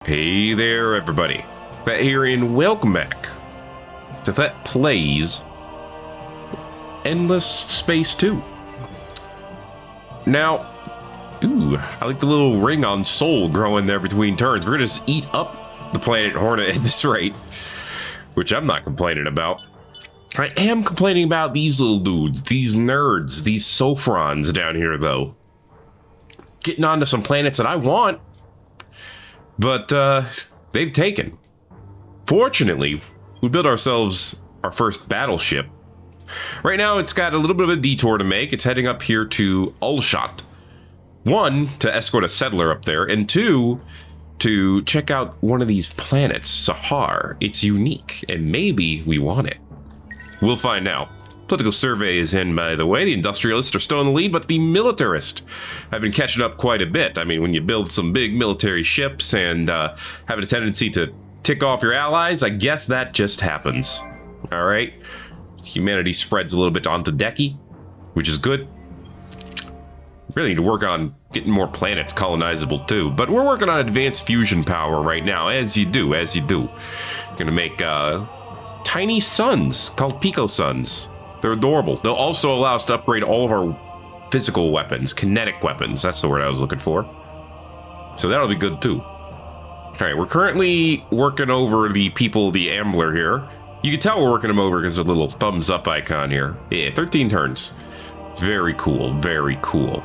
Hey there, everybody. Thet here, and welcome back to Thet Plays Endless Space 2. Now, I like the little ring on Sol growing there between turns. We're gonna just eat up the planet Hornet at this rate, which I'm not complaining about. I am complaining about these little dudes, these nerds, these Sophrons down here, though. Getting onto some planets that I want. But they've taken. Fortunately, we built ourselves our first battleship. Right now, it's got a little bit of a detour to make. It's heading up here to Ulshot. One, to escort a settler up there, and two, to check out one of these planets, Sahar. It's unique, and maybe we want it. We'll find out. Political survey is in, by the way. The industrialists are still in the lead, but the militarists have been catching up quite a bit. I mean, when you build some big military ships and have a tendency to tick off your allies, I guess that just happens. All right. Humanity spreads a little bit onto Deki, which is good. Really need to work on getting more planets colonizable too. But we're working on advanced fusion power right now, as you do. Gonna make tiny suns called pico suns. They're adorable. They'll also allow us to upgrade all of our physical weapons, kinetic weapons. That's the word I was looking for. So that'll be good too. All right, we're currently working over the people, the Ambler here. You can tell we're working them over because the little thumbs up icon here. Yeah, 13 turns. Very cool, very cool.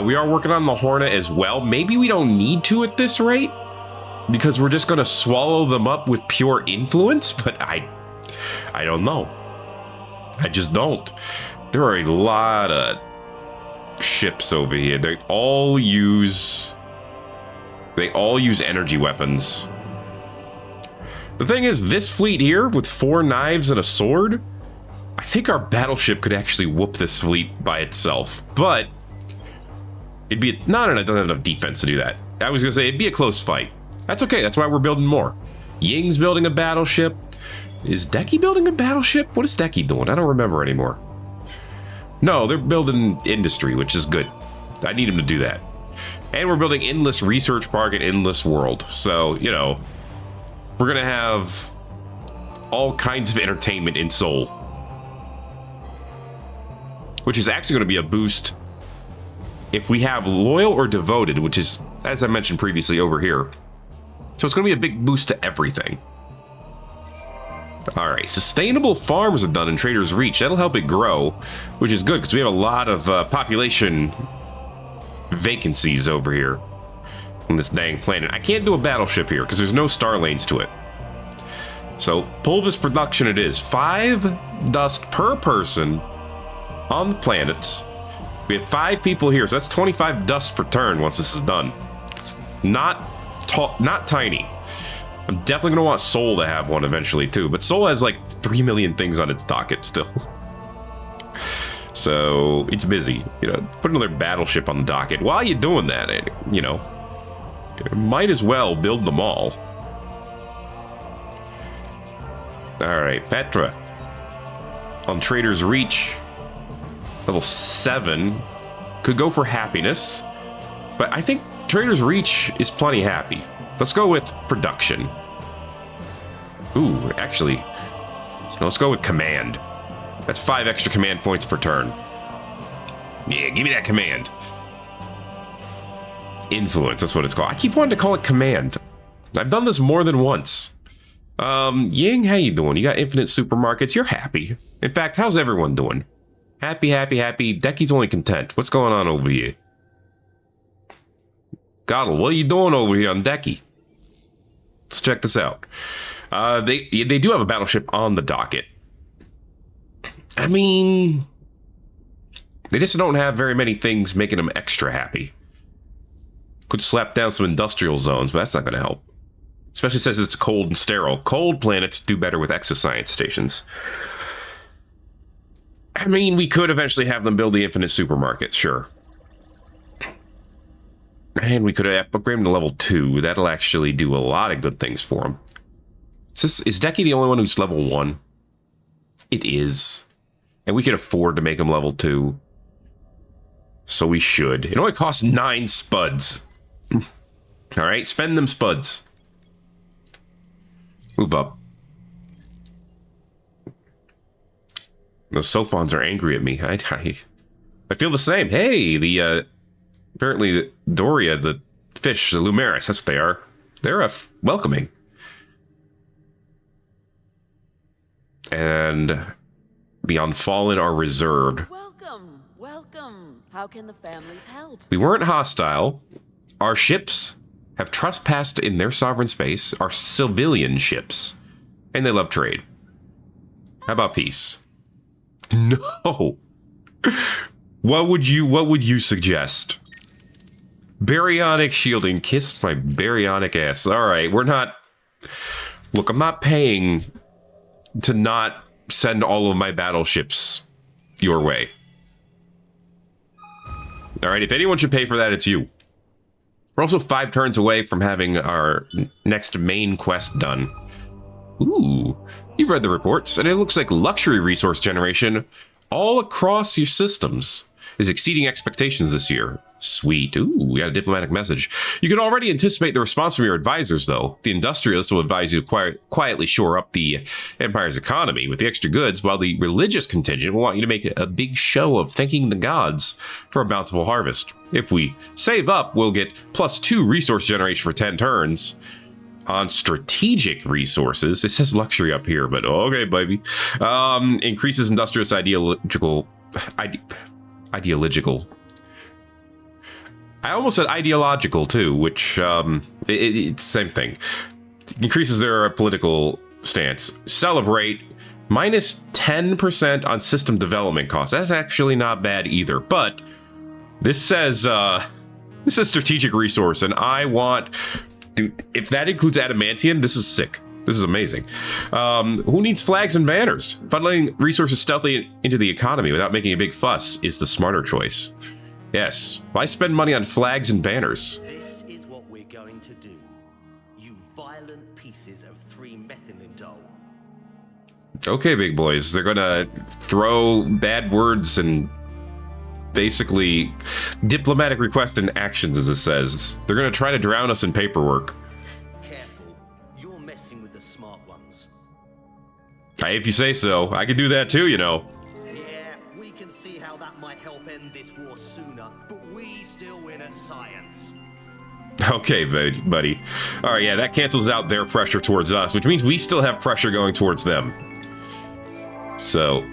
We are working on the Hornet as well. Maybe we don't need to at this rate because we're just going to swallow them up with pure influence, but I don't know. I just don't. There are a lot of ships over here. They all use energy weapons. The thing is, this fleet here with 4 knives and a sword, I think our battleship could actually whoop this fleet by itself. But it'd be no, I don't have enough defense to do that. I was gonna say it'd be a close fight. That's okay. That's why we're building more. Ying's building a battleship. Is Deki building a battleship? What is Deki doing? I don't remember anymore. No, they're building industry, which is good. I need him to do that. And we're building Endless Research Park and Endless World. So, you know, we're going to have all kinds of entertainment in Sol. Which is actually going to be a boost if we have Loyal or Devoted, which is, as I mentioned previously, over here. So it's going to be a big boost to everything. All right, sustainable farms are done in Trader's Reach. That'll help it grow, which is good because we have a lot of population vacancies over here on this dang planet. I can't do a battleship here because there's no star lanes to it. So Pulvis production it is. 5 dust per person on the planets. We have 5 people here, so that's 25 dust per turn once this is done. It's not tiny. I'm definitely going to want Sol to have one eventually, too. But Sol has, like, 3 million things on its docket still. So, it's busy. You know, put another battleship on the docket. While you're doing that, you know, might as well build them all. All right, Petra. On Trader's Reach. Level 7. Could go for happiness. But I think Trader's Reach is plenty happy. Let's go with production. Ooh, actually, let's go with command. That's 5 extra command points per turn. Yeah, give me that command. Influence, that's what it's called. I keep wanting to call it command. I've done this more than once. Ying, how you doing? You got infinite supermarkets. You're happy. In fact, how's everyone doing? Happy, happy, happy. Deki's only content. What's going on over here? Goddle, what are you doing over here on Deki? Let's check this out. They do have a battleship on the docket. I mean, they just don't have very many things making them extra happy. Could slap down some industrial zones, but that's not going to help. Especially since it's cold and sterile. Cold planets do better with exoscience stations. I mean, we could eventually have them build the infinite supermarket, sure. And we could upgrade them to level 2. That'll actually do a lot of good things for them. Is Deki the only one who's level 1? It is. And we can afford to make him level 2. So we should. It only costs 9 spuds. All right, spend them spuds. Move up. The Sophons are angry at me. I feel the same. Hey, the apparently Doria, the fish, the Lumeris, that's what they are. They're welcoming. And the Unfallen are reserved. Welcome, welcome. How can the families help? We weren't hostile. Our ships have trespassed in their sovereign space, our civilian ships, and they love trade. How about peace? No. What would you suggest? Baryonic shielding. Kiss my baryonic ass. All right, we're not... Look, I'm not paying to not send all of my battleships your way. All right, if anyone should pay for that, it's you. We're also 5 turns away from having our next main quest done. Ooh, you've read the reports, and it looks like luxury resource generation all across your systems is exceeding expectations this year. Sweet. Ooh, we got a diplomatic message. You can already anticipate the response from your advisors, though. The industrialists will advise you to quietly shore up the Empire's economy with the extra goods, while the religious contingent will want you to make a big show of thanking the gods for a bountiful harvest. If we save up, we'll get +2 resource generation for 10 turns. On strategic resources, it says luxury up here, but okay, baby. Increases industrialist ideological. I almost said ideological too, which it's the same thing. Increases their political stance. Celebrate -10% on system development costs. That's actually not bad either. But this says strategic resource, and I want. Dude, if that includes adamantium, this is sick. This is amazing. Who needs flags and banners? Funneling resources stealthily into the economy without making a big fuss is the smarter choice. Yes, why spend money on flags and banners? This is what we're going to do. You violent pieces of 3-methylindole. Okay, big boys. They're gonna throw bad words and basically diplomatic requests and actions, as it says. They're gonna try to drown us in paperwork. Careful, you're messing with the smart ones. If you say so. I could do that too, you know. Yeah, we can see how that might help end this war sooner, but we still win at science. Okay, buddy. All right, yeah, that cancels out their pressure towards us, which means we still have pressure going towards them. So,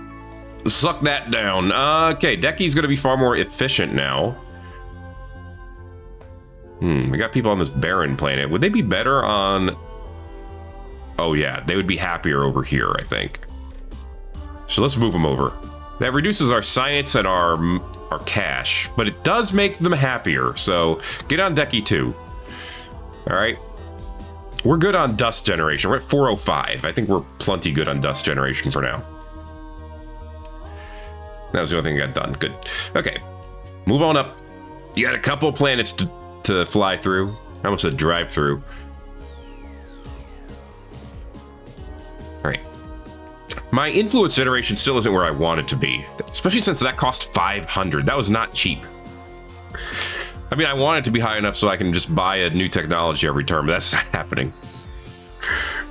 suck that down. Okay, Decky's going to be far more efficient now. We got people on this barren planet. Would they be better on... Oh, yeah, they would be happier over here, I think. So let's move them over. That reduces our science and our cash, but it does make them happier. So get on Decky too. All right. We're good on dust generation. We're at 405. I think we're plenty good on dust generation for now. That was the only thing I got done. Good. Okay. Move on up. You got a couple planets to fly through. I almost said drive through. All right. My influence generation still isn't where I want it to be, especially since that cost 500. That was not cheap. I mean, I want it to be high enough so I can just buy a new technology every term, but that's not happening.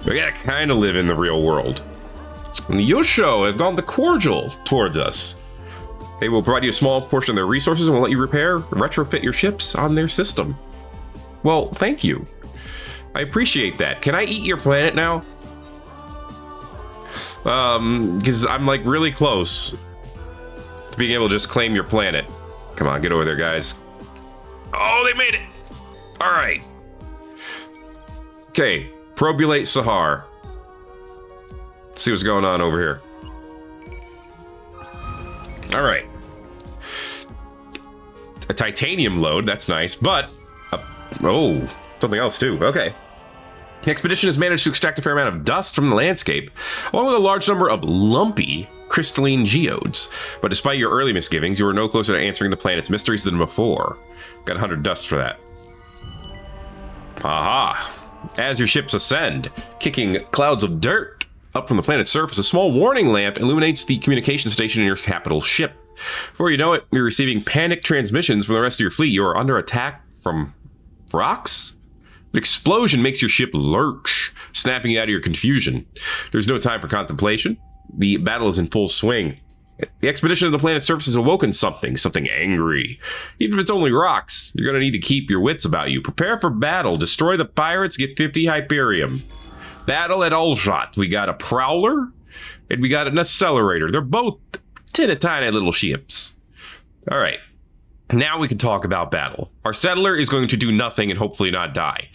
We gotta kind of live in the real world. And the Yosho have gone the cordial towards us. They will provide you a small portion of their resources and will let you repair, retrofit your ships on their system. Well, thank you. I appreciate that. Can I eat your planet now? Because I'm like really close to being able to just claim your planet. Come on, get over there, guys. Oh, they made it. All right. Okay, probulate Sahar. See what's going on over here. All right. A titanium load, that's nice, but oh, something else too. Okay. The expedition has managed to extract a fair amount of dust from the landscape, along with a large number of lumpy crystalline geodes. But despite your early misgivings, you are no closer to answering the planet's mysteries than before. Got 100 dust for that. Aha! As your ships ascend, kicking clouds of dirt up from the planet's surface, a small warning lamp illuminates the communication station in your capital ship. Before you know it, you're receiving panic transmissions from the rest of your fleet. You are under attack from rocks? An explosion makes your ship lurch, snapping you out of your confusion. There's no time for contemplation. The battle is in full swing. The expedition of the planet's surface has awoken something angry. Even if it's only rocks, you're going to need to keep your wits about you. Prepare for battle. Destroy the pirates. Get 50 Hyperium. Battle at Ulshot. We got a Prowler and we got an Accelerator. They're both tiny little ships. All right. Now we can talk about battle. Our settler is going to do nothing and hopefully not die.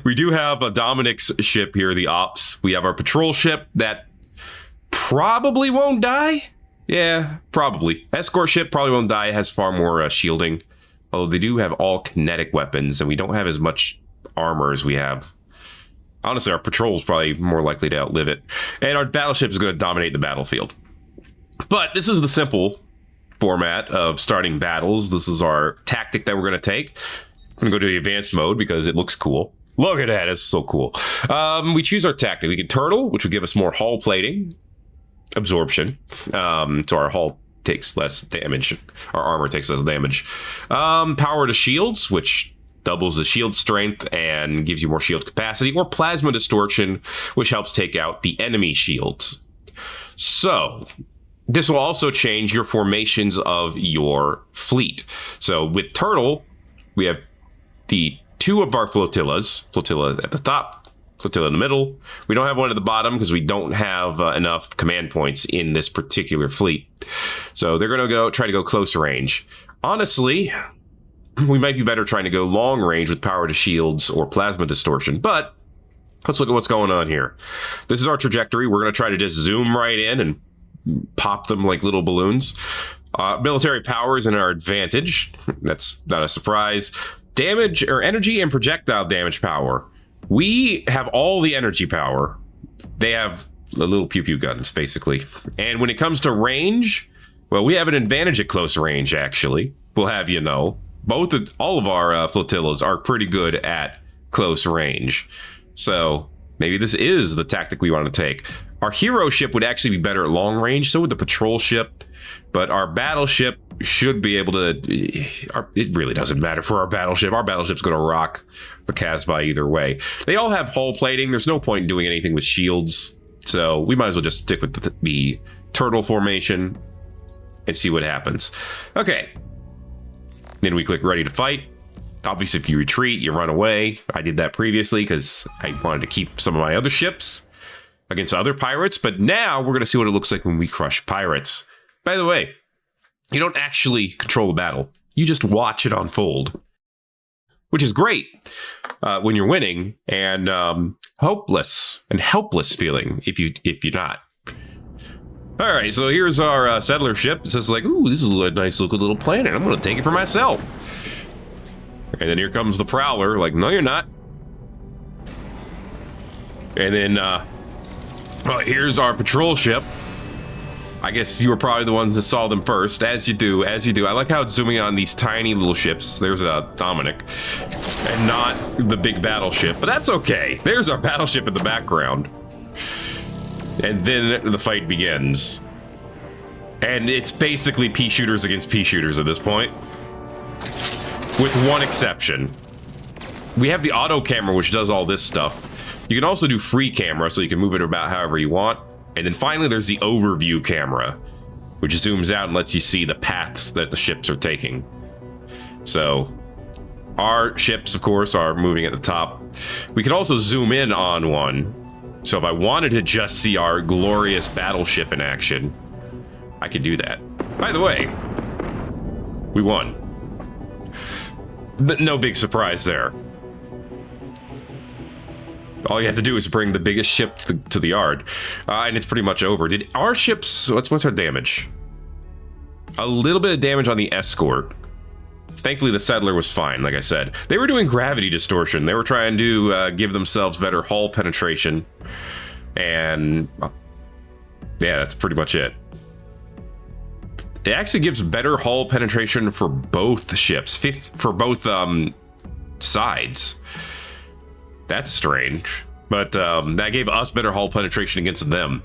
We do have a Dominic's ship here, the Ops. We have our patrol ship that probably won't die. Yeah, probably. Escort ship probably won't die. It has far more shielding. Although they do have all kinetic weapons, and we don't have as much armor as we have. Honestly, our patrol is probably more likely to outlive it. And our battleship is going to dominate the battlefield. But this is the simple format of starting battles. This is our tactic that we're going to take. I'm going to go to the advanced mode because it looks cool. Look at that. It's so cool. We choose our tactic. We can turtle, which would give us more hull plating. Absorption. So our hull takes less damage. Our armor takes less damage. Power to shields, which doubles the shield strength and gives you more shield capacity. Or plasma distortion, which helps take out the enemy shields. So this will also change your formations of your fleet. So with turtle, we have the two of our flotillas. Flotilla at the top, flotilla in the middle. We don't have one at the bottom because we don't have enough command points in this particular fleet. So they're going to try to go close range. Honestly, we might be better trying to go long range with power to shields or plasma distortion. But let's look at what's going on here. This is our trajectory. We're going to try to just zoom right in and pop them like little balloons. Military power is in our advantage. That's not a surprise. Damage or energy and projectile damage power. We have all the energy power. They have the little pew-pew guns, basically. And when it comes to range, well, we have an advantage at close range, actually. We'll have you know. All of our flotillas are pretty good at close range. So maybe this is the tactic we want to take. Our hero ship would actually be better at long range. So would the patrol ship. But our battleship should be able to... It really doesn't matter for our battleship. Our battleship's going to rock the Casbah either way. They all have hull plating. There's no point in doing anything with shields. So we might as well just stick with the turtle formation and see what happens. Okay. Then we click ready to fight. Obviously, if you retreat, you run away. I did that previously because I wanted to keep some of my other ships against other pirates. But now we're going to see what it looks like when we crush pirates. By the way, you don't actually control the battle. You just watch it unfold, which is great when you're winning, and hopeless and helpless feeling if you're not. All right, so here's our settler ship. It says like, ooh, this is a nice looking little planet. I'm going to take it for myself. And then here comes the Prowler. Like, no, you're not. And then here's our patrol ship. I guess you were probably the ones that saw them first, as you do. I like how it's zooming on these tiny little ships. There's a Dominic, and not the big battleship, but that's okay. There's our battleship in the background. And then the fight begins. And it's basically pea shooters against pea shooters at this point. With one exception. We have the auto camera, which does all this stuff. You can also do free camera, so you can move it about however you want. And then finally, there's the overview camera, which zooms out and lets you see the paths that the ships are taking. So our ships, of course, are moving at the top. We can also zoom in on one. So if I wanted to just see our glorious battleship in action, I could do that. By the way, we won. But no big surprise there. All you have to do is bring the biggest ship to the yard, and it's pretty much over. Did our ships... What's our damage? A little bit of damage on the escort. Thankfully, the settler was fine, like I said. They were doing gravity distortion. They were trying to give themselves better hull penetration. And... yeah, that's pretty much it. It actually gives better hull penetration for both ships. For both sides. That's strange, but that gave us better hull penetration against them.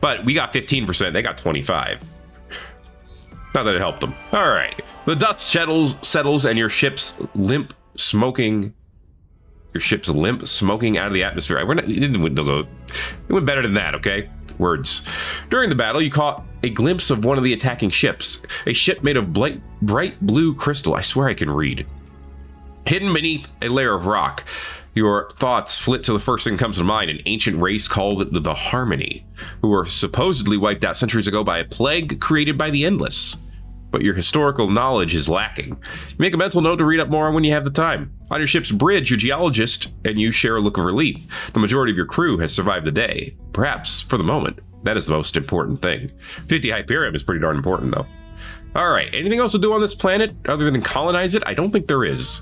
But we got 15%, they got 25. Not that it helped them. All right, the dust settles and your ship's limp, smoking your ship's limp, smoking out of the atmosphere. It went better than that, okay? Words. During the battle, you caught a glimpse of one of the attacking ships. A ship made of bright blue crystal. I swear I can read. Hidden beneath a layer of rock. Your thoughts flit to the first thing that comes to mind, an ancient race called the Harmony, who were supposedly wiped out centuries ago by a plague created by the Endless. But your historical knowledge is lacking. You make a mental note to read up more when you have the time. On your ship's bridge, your geologist and you share a look of relief. The majority of your crew has survived the day. Perhaps, for the moment, that is the most important thing. 50 Hyperium is pretty darn important, though. Alright, anything else to do on this planet other than colonize it? I don't think there is.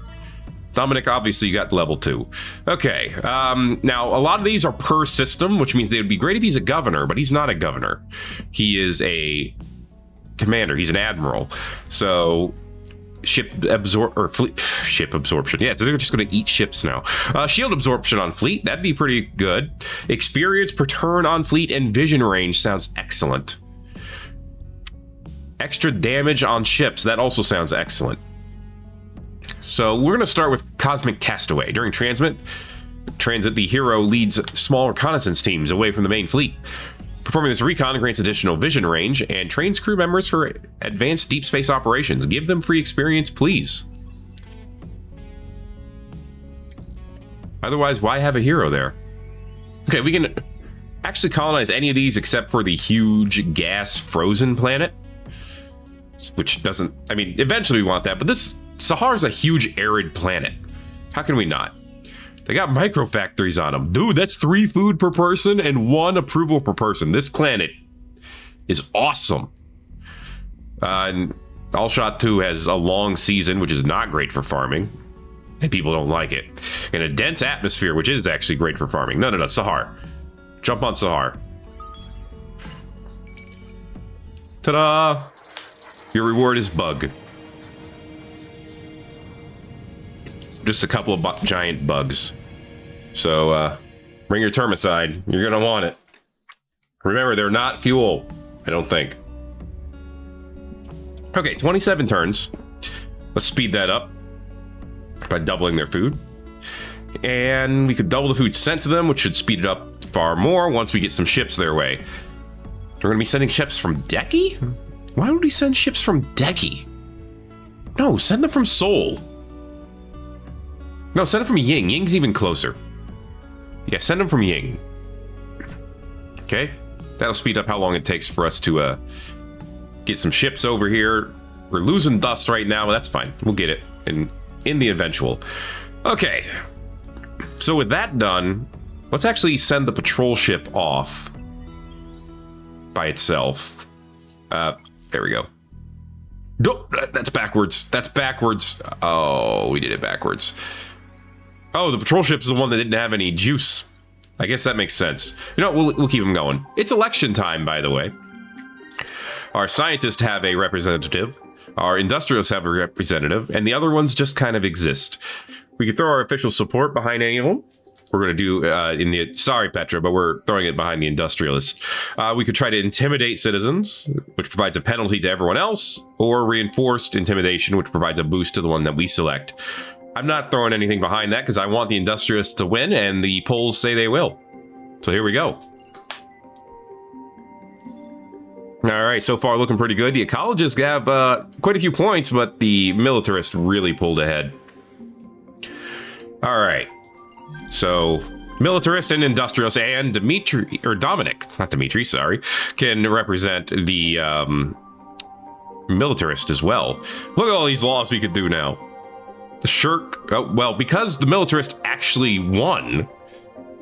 Dominic, obviously, you got level 2. Okay, now, a lot of these are per system, which means they would be great if he's a governor, but he's not a governor. He is a commander. He's an admiral. So ship absorption. Yeah, so they're just going to eat ships now. Shield absorption on fleet. That'd be pretty good. Experience per turn on fleet and vision range sounds excellent. Extra damage on ships. That also sounds excellent. So we're going to start with Cosmic Castaway. During transit, the hero leads small reconnaissance teams away from the main fleet. Performing this recon grants additional vision range and trains crew members for advanced deep space operations. Give them free experience, please. Otherwise, why have a hero there? Okay, we can actually colonize any of these except for the huge gas frozen planet, which doesn't, I mean, eventually we want that, but this Sahar's a huge arid planet. How can we not? They got micro factories on them. Dude, that's 3 food per person and 1 approval per person. This planet is awesome. And Alshot 2 has a long season, which is not great for farming. And people don't like it. And a dense atmosphere, which is actually great for farming. No, Sahar. Jump on Sahar. Ta-da! Your reward is bug. Just a couple of giant bugs. So, bring your termicide. You're gonna want it. Remember, they're not fuel. I don't think. Okay, 27 turns. Let's speed that up by doubling their food. And we could double the food sent to them, which should speed it up far more once we get some ships their way. We're gonna be sending ships from Deki? Why would we send ships from Deki? No, send them from Seoul. No, send them from Ying. Ying's even closer. Yeah, send them from Ying. Okay, that'll speed up how long it takes for us to get some ships over here. We're losing dust right now, but that's fine. We'll get it in the eventual. Okay, so with that done, let's actually send the patrol ship off by itself. There we go. No, that's backwards. That's backwards. Oh, we did it backwards. Oh, the patrol ship is the one that didn't have any juice. I guess that makes sense. You know, we'll keep them going. It's election time, by the way. Our scientists have a representative. Our industrialists have a representative. And the other ones just kind of exist. We could throw our official support behind any of them. We're going to do sorry, Petra, but we're throwing it behind the industrialists. We could try to intimidate citizens, which provides a penalty to everyone else, or reinforced intimidation, which provides a boost to the one that we select. I'm not throwing anything behind that because I want the industrialists to win, and the polls say they will. So here we go. All right, so far looking pretty good. The ecologists have quite a few points, but the militarist really pulled ahead. All right. So, militarist and industrialist and Dominic, not Dimitri, sorry, can represent the militarist as well. Look at all these laws we could do now. The shirk, oh, well, because the militarist actually won,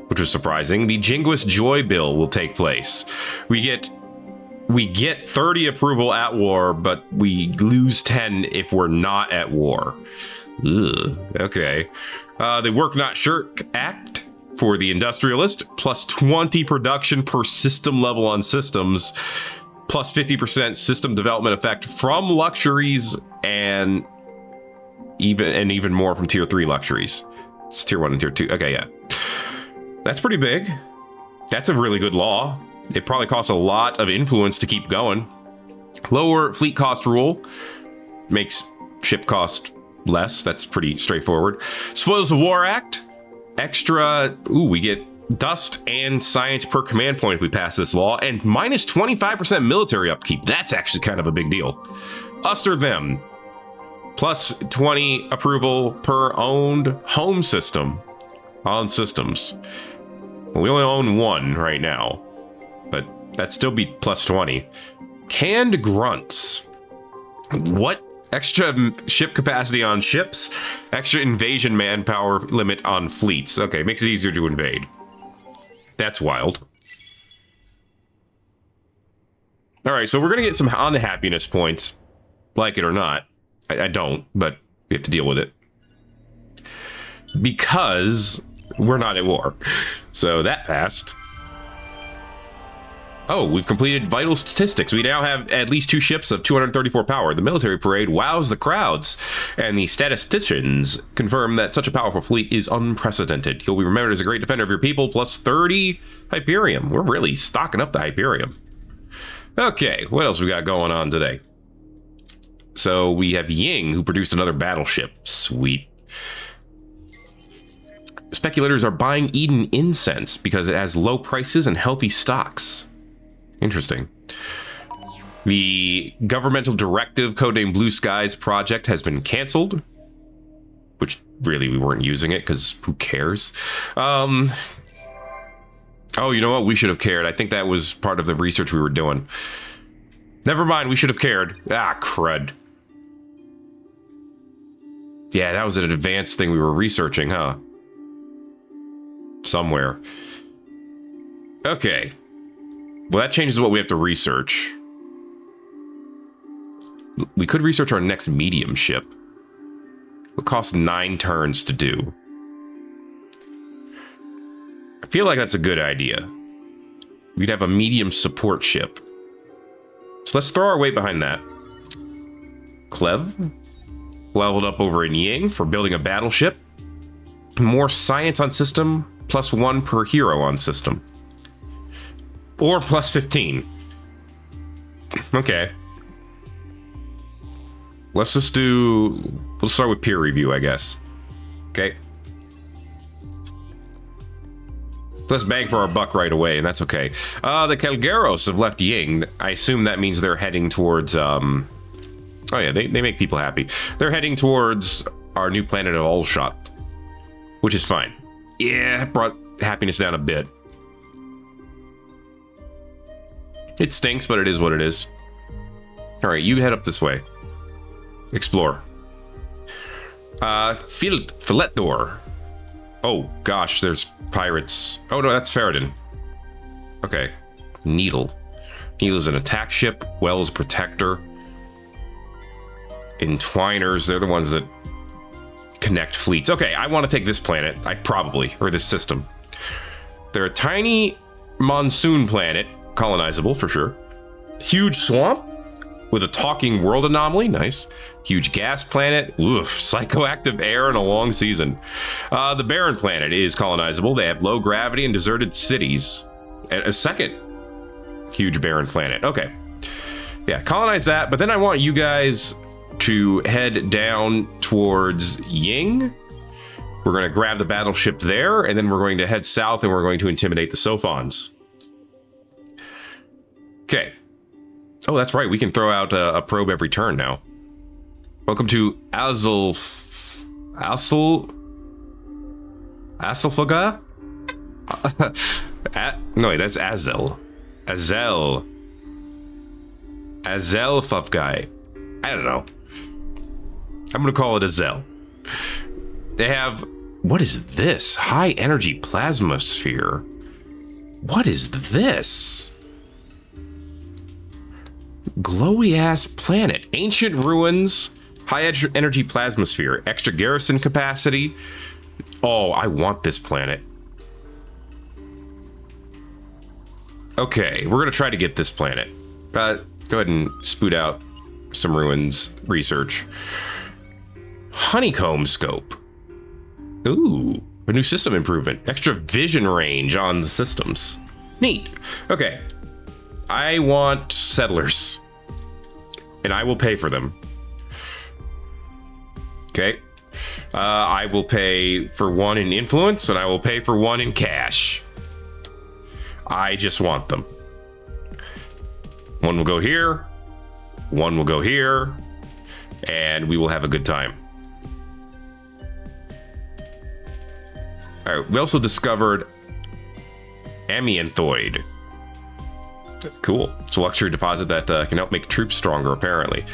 which was surprising, the Jingoist Joy Bill will take place. We get 30 approval at war, but we lose 10 if we're not at war. Ugh, okay. The Work Not Shirk Act for the industrialist, plus 20 production per system level on systems, plus 50% system development effect from luxuries, and even more from tier 3 luxuries. It's tier 1 and tier 2. Okay, yeah. That's pretty big. That's a really good law. It probably costs a lot of influence to keep going. Lower fleet cost rule makes ship cost less. That's pretty straightforward. Spoils of War Act. extra. Ooh, we get dust and science per command point if we pass this law, and minus 25% military upkeep. That's actually kind of a big deal. Us or them. Plus 20 approval per owned home system on systems. Well, we only own one right now, but that'd still be plus 20. Canned grunts. What? Extra ship capacity on ships, extra invasion manpower limit on fleets. Okay, makes it easier to invade. That's wild. All right, so we're gonna get some unhappiness points, like it or not. I don't, but we have to deal with it because we're not at war. So that passed. Oh, we've completed vital statistics. We now have at least 2 ships of 234 power. The military parade wows the crowds, and the statisticians confirm that such a powerful fleet is unprecedented. You'll be remembered as a great defender of your people, plus 30 Hyperium. We're really stocking up the Hyperium. Okay, what else we got going on today? So we have Ying, who produced another battleship. Sweet. Speculators are buying Eden incense because it has low prices and healthy stocks. Interesting. The governmental directive codenamed Blue Skies project has been canceled, which really we weren't using it because who cares? Oh, you know what? We should have cared. I think that was part of the research we were doing. Never mind. We should have cared. Ah, crud. Yeah, that was an advanced thing we were researching, huh? Somewhere. Okay. Well, that changes what we have to research. We could research our next medium ship. It costs 9 turns to do. I feel like that's a good idea. We'd have a medium support ship. So let's throw our weight behind that. Clev. Leveled up over in Ying for building a battleship. More science on system, plus 1 per hero on system. Or plus 15. Okay. Let's just we'll start with peer review, I guess. Okay. Let's bang for our buck right away, and that's okay. The Calgeros have left Ying. I assume that means they're heading towards, oh yeah, they make people happy. They're heading towards our new planet of Allshot, which is fine. Yeah, it brought happiness down a bit. It stinks, but it is what it is. All right, you head up this way. Explore. Fillet door. Oh, gosh, there's pirates. Oh, no, that's Ferrodin. Okay. Needle. Needle's an attack ship. Wells protector. Entwiners, they're the ones that connect fleets. Okay, I want to take this planet. Or this system. They're a tiny monsoon planet. Colonizable, for sure. Huge swamp with a talking world anomaly. Nice. Huge gas planet. Oof. Psychoactive air and a long season. The barren planet is colonizable. They have low gravity and deserted cities. And a second huge barren planet. Okay. Yeah, colonize that. But then I want you guys to head down towards Ying. We're going to grab the battleship there, and then we're going to head south, and we're going to intimidate the Sophons. Okay. Oh, that's right. We can throw out a probe every turn now. Welcome to Asselflaga? No, wait, that's Azel. Azelfufgai. I don't know. I'm going to call it Azel. They have... What is this? High energy plasma sphere. What is this? Glowy ass planet. Ancient ruins. High energy plasma sphere. Extra garrison capacity. Oh, I want this planet. Okay, we're going to try to get this planet. Go ahead and spoot out some ruins research. Honeycomb scope. Ooh, a new system improvement. Extra vision range on the systems. Neat. Okay. I want settlers. And I will pay for them. Okay. I will pay for one in influence, and I will pay for one in cash. I just want them. One will go here. One will go here. And we will have a good time. All right, we also discovered amianthoid. Cool. It's a luxury deposit that can help make troops stronger, apparently.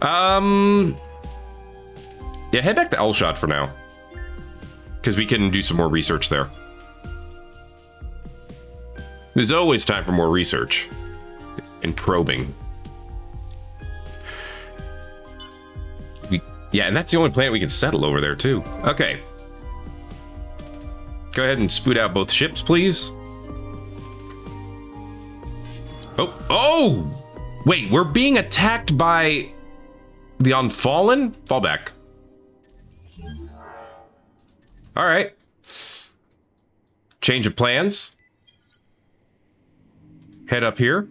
Yeah, head back to Elshot for now. Because we can do some more research there. There's always time for more research. And probing. Yeah, and that's the only planet we can settle over there, too. Okay. Go ahead and spoot out both ships, please. Oh! Wait, we're being attacked by the Unfallen? Fall back. All right. Change of plans. Head up here.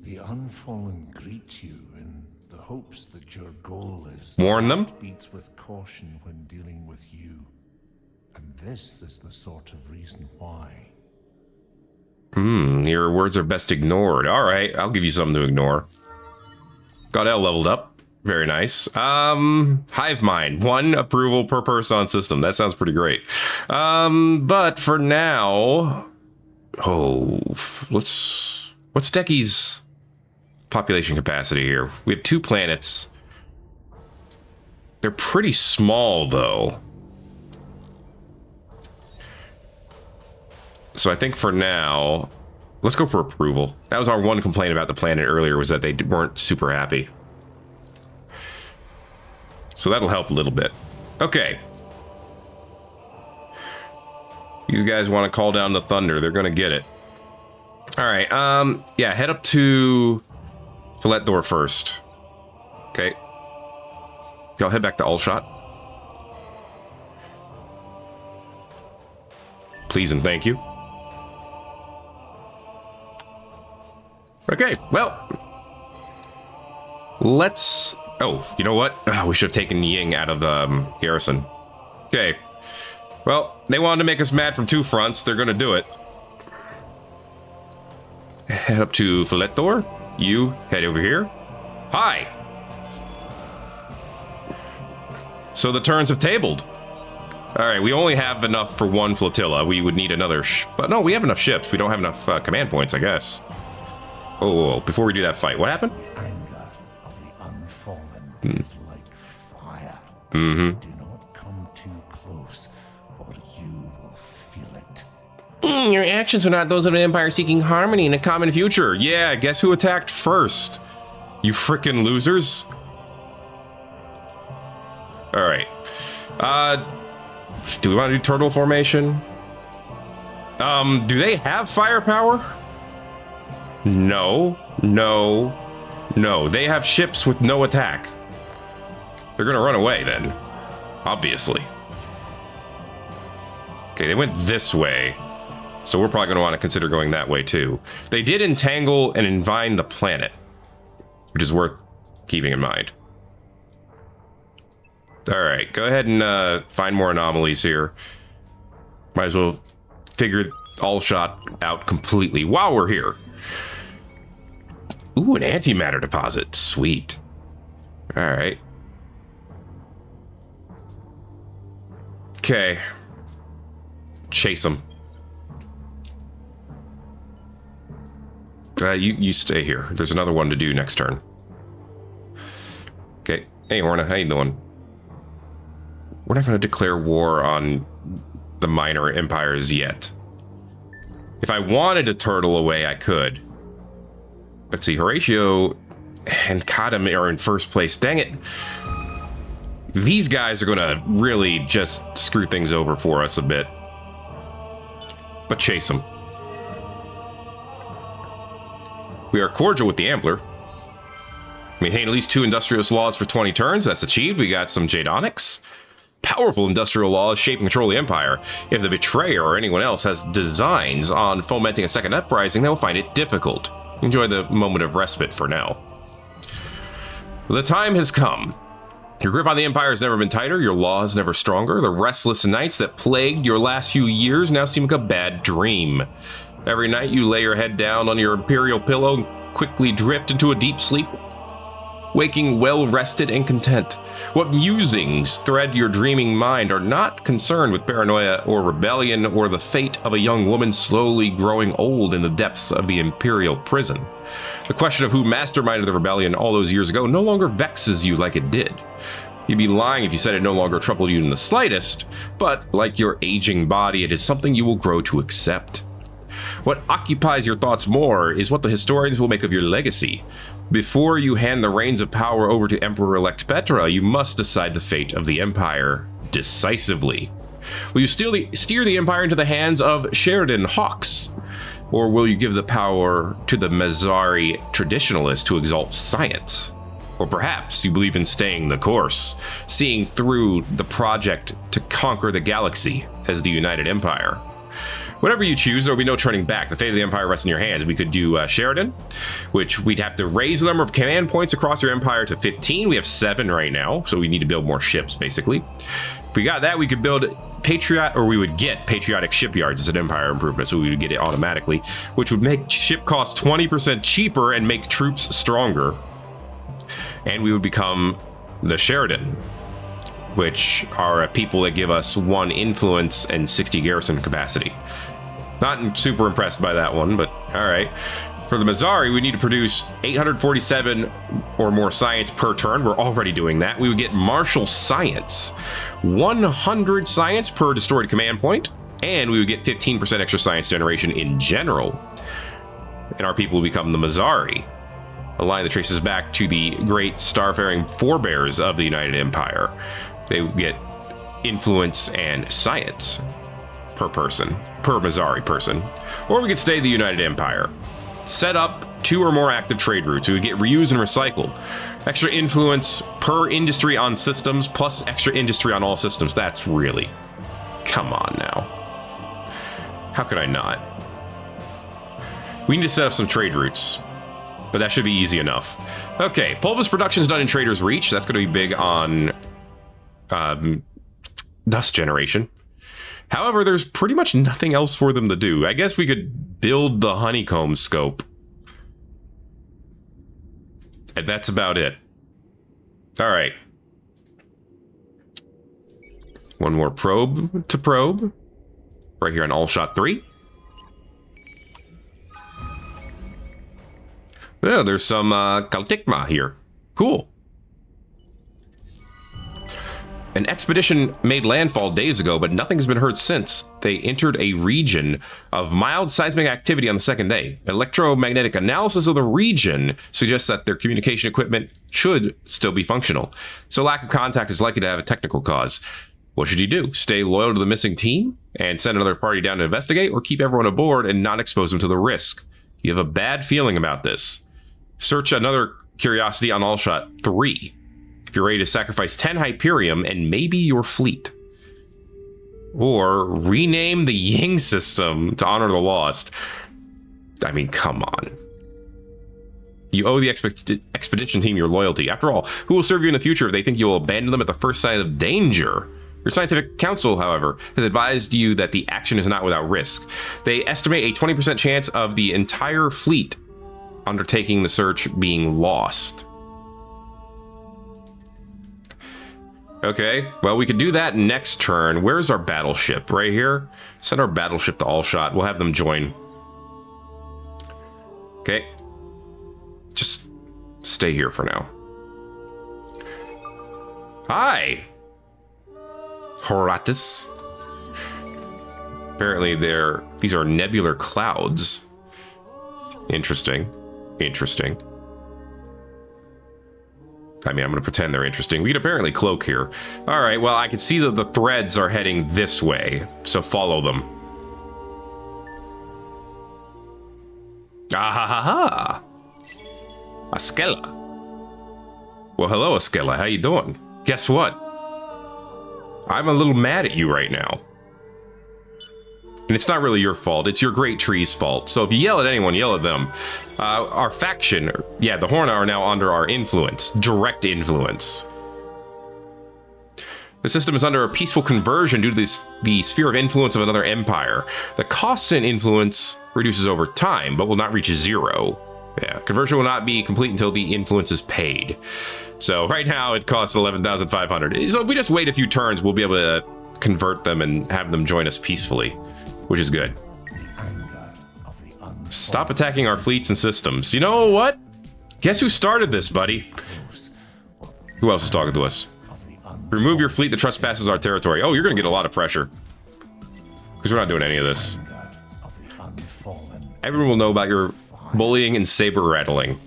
The Unfallen greet you in the hopes that your goal is... Warn them. ...beats with caution when dealing with you. And this is the sort of reason why. Your words are best ignored. All right, I'll give you something to ignore. Got L leveled up. Very nice. Hive mind. 1 approval per person on system. That sounds pretty great. But for now... what's Decky's population capacity here? We have 2 planets. They're pretty small, though. So I think for now, let's go for approval. That was our one complaint about the planet earlier, was that they weren't super happy. So that'll help a little bit. Okay. These guys want to call down the thunder. They're going to get it. All right. Yeah, head up to Thet Door first. Okay. Y'all head back to Alshot. Please and thank you. Okay, well, let's... Oh, you know what? We should have taken Ying out of the garrison. Okay. Well, they wanted to make us mad from 2 fronts. They're going to do it. Head up to Thet Door. You head over here. Hi! So the turns have tabled. All right, we only have enough for 1 flotilla. We would need another... But no, we have enough ships. We don't have enough command points, I guess. Oh, before we do that fight, what happened? The anger of the Unfallen is like fire. Mm-hmm. Do not come too close, or you will feel it. Your actions are not those of an empire seeking harmony and a common future. Yeah, guess who attacked first? You frickin' losers. All right. Do we want to do turtle formation? Do they have firepower? No. They have ships with no attack. They're gonna run away then, obviously. Okay, they went this way, so we're probably gonna want to consider going that way too. They did entangle and invine the planet, which is worth keeping in mind. All right, go ahead and find more anomalies here. Might as well figure Alshot out completely while we're here. Ooh, an antimatter deposit. Sweet. All right. Okay. Chase them. You stay here. There's another one to do next turn. Okay. Hey, Horna, how you doing? We're not going to declare war on the minor empires yet. If I wanted to turtle away, I could. Let's see, Horatio and Kadam are in first place. Dang it. These guys are going to really just screw things over for us a bit. But chase them. We are cordial with the Ambler. Maintain at least 2 industrialist laws for 20 turns. That's achieved. We got some Jadonics. Powerful industrial laws shape and control the Empire. If the Betrayer or anyone else has designs on fomenting a second uprising, they'll find it difficult. Enjoy the moment of respite for now. The time has come. Your grip on the Empire has never been tighter, your laws never stronger. The restless nights that plagued your last few years now seem like a bad dream. Every night you lay your head down on your Imperial pillow and quickly drift into a deep sleep, waking well-rested and content. What musings thread your dreaming mind are not concerned with paranoia or rebellion or the fate of a young woman slowly growing old in the depths of the Imperial prison. The question of who masterminded the rebellion all those years ago no longer vexes you like it did. You'd be lying if you said it no longer troubled you in the slightest, but like your aging body, it is something you will grow to accept. What occupies your thoughts more is what the historians will make of your legacy. Before you hand the reins of power over to Emperor-elect Petra, you must decide the fate of the Empire decisively. Will you steer the Empire into the hands of Sheridan Hawks? Or will you give the power to the Mazzari traditionalists to exalt science? Or perhaps you believe in staying the course, seeing through the project to conquer the galaxy as the United Empire. Whatever you choose, there will be no turning back. The fate of the Empire rests in your hands. We could do Sheridan, which we'd have to raise the number of command points across your empire to 15. We have 7 right now, so we need to build more ships, basically. If we got that, we could build we would get patriotic shipyards as an empire improvement, so we would get it automatically, which would make ship costs 20% cheaper and make troops stronger. And we would become the Sheridan, which are people that give us 1 influence and 60 garrison capacity. Not super impressed by that one, but all right. For the Mazzari, we need to produce 847 or more science per turn. We're already doing that. We would get martial science, 100 science per destroyed command point, and we would get 15% extra science generation in general. And our people will become the Mazzari, a line that traces back to the great starfaring forebears of the United Empire. They get influence and science per person, per Mazzari person. Or we could stay the United Empire. Set up 2 or more active trade routes. We would get reuse and recycle. Extra influence per industry on systems, plus extra industry on all systems. That's really... Come on now. How could I not? We need to set up some trade routes, but that should be easy enough. Okay, pulvis production is done in Trader's Reach. That's going to be big on dust generation. However, there's pretty much nothing else for them to do. I guess we could build the honeycomb scope. And that's about it. All right. 1 more probe to probe. Right here on All Shot 3. Oh, there's some Kaltikma here. Cool. An expedition made landfall days ago, but nothing has been heard since. They entered a region of mild seismic activity on the 2nd day. Electromagnetic analysis of the region suggests that their communication equipment should still be functional. So lack of contact is likely to have a technical cause. What should you do? Stay loyal to the missing team and send another party down to investigate, or keep everyone aboard and not expose them to the risk? You have a bad feeling about this. Search another curiosity on Allshot 3. If you're ready to sacrifice 10 Hyperium and maybe your fleet. Or rename the Ying system to honor the lost. I mean, come on. You owe the expedition team your loyalty. After all, who will serve you in the future if they think you will abandon them at the first sign of danger? Your scientific council, however, has advised you that the action is not without risk. They estimate a 20% chance of the entire fleet undertaking the search being lost. Okay, well, we could do that next turn. Where's our battleship? Right here? Send our battleship to Allshot. We'll have them join. Okay. Just stay here for now. Hi! Horatus. Apparently these are nebular clouds. Interesting. Interesting. I mean, I'm going to pretend they're interesting. We can apparently cloak here. All right, well, I can see that the threads are heading this way, so follow them. Ah ha ha ha! Askella. Well, hello, Askella. How you doing? Guess what? I'm a little mad at you right now. And it's not really your fault. It's your great tree's fault. So if you yell at anyone, yell at them. Our faction, yeah, the Horna are now under our influence. Direct influence. The system is under a peaceful conversion due to the sphere of influence of another empire. The cost in influence reduces over time, but will not reach 0. Yeah, conversion will not be complete until the influence is paid. So right now it costs 11,500. So if we just wait a few turns, we'll be able to convert them and have them join us peacefully, which is good. Stop attacking our fleets and systems. You know what? Guess who started this, buddy? Who else is talking to us? Remove your fleet that trespasses our territory. Oh, you're going to get a lot of pressure. Because we're not doing any of this. Everyone will know about your bullying and saber rattling.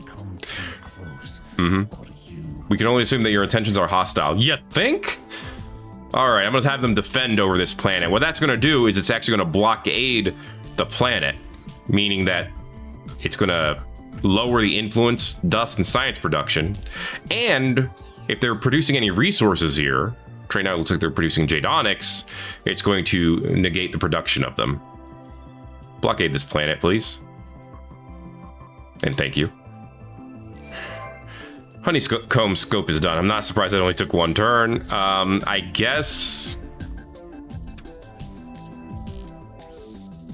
We can only assume that your intentions are hostile. You think? Alright, I'm going to have them defend over this planet. What that's going to do is it's actually going to blockade the planet. Meaning that it's going to lower the influence, dust, and science production. And if they're producing any resources here, right now it looks like they're producing Jadonics, it's going to negate the production of them. Blockade this planet, please. And thank you. Honeycomb scope is done. I'm not surprised it only took 1 turn. I guess...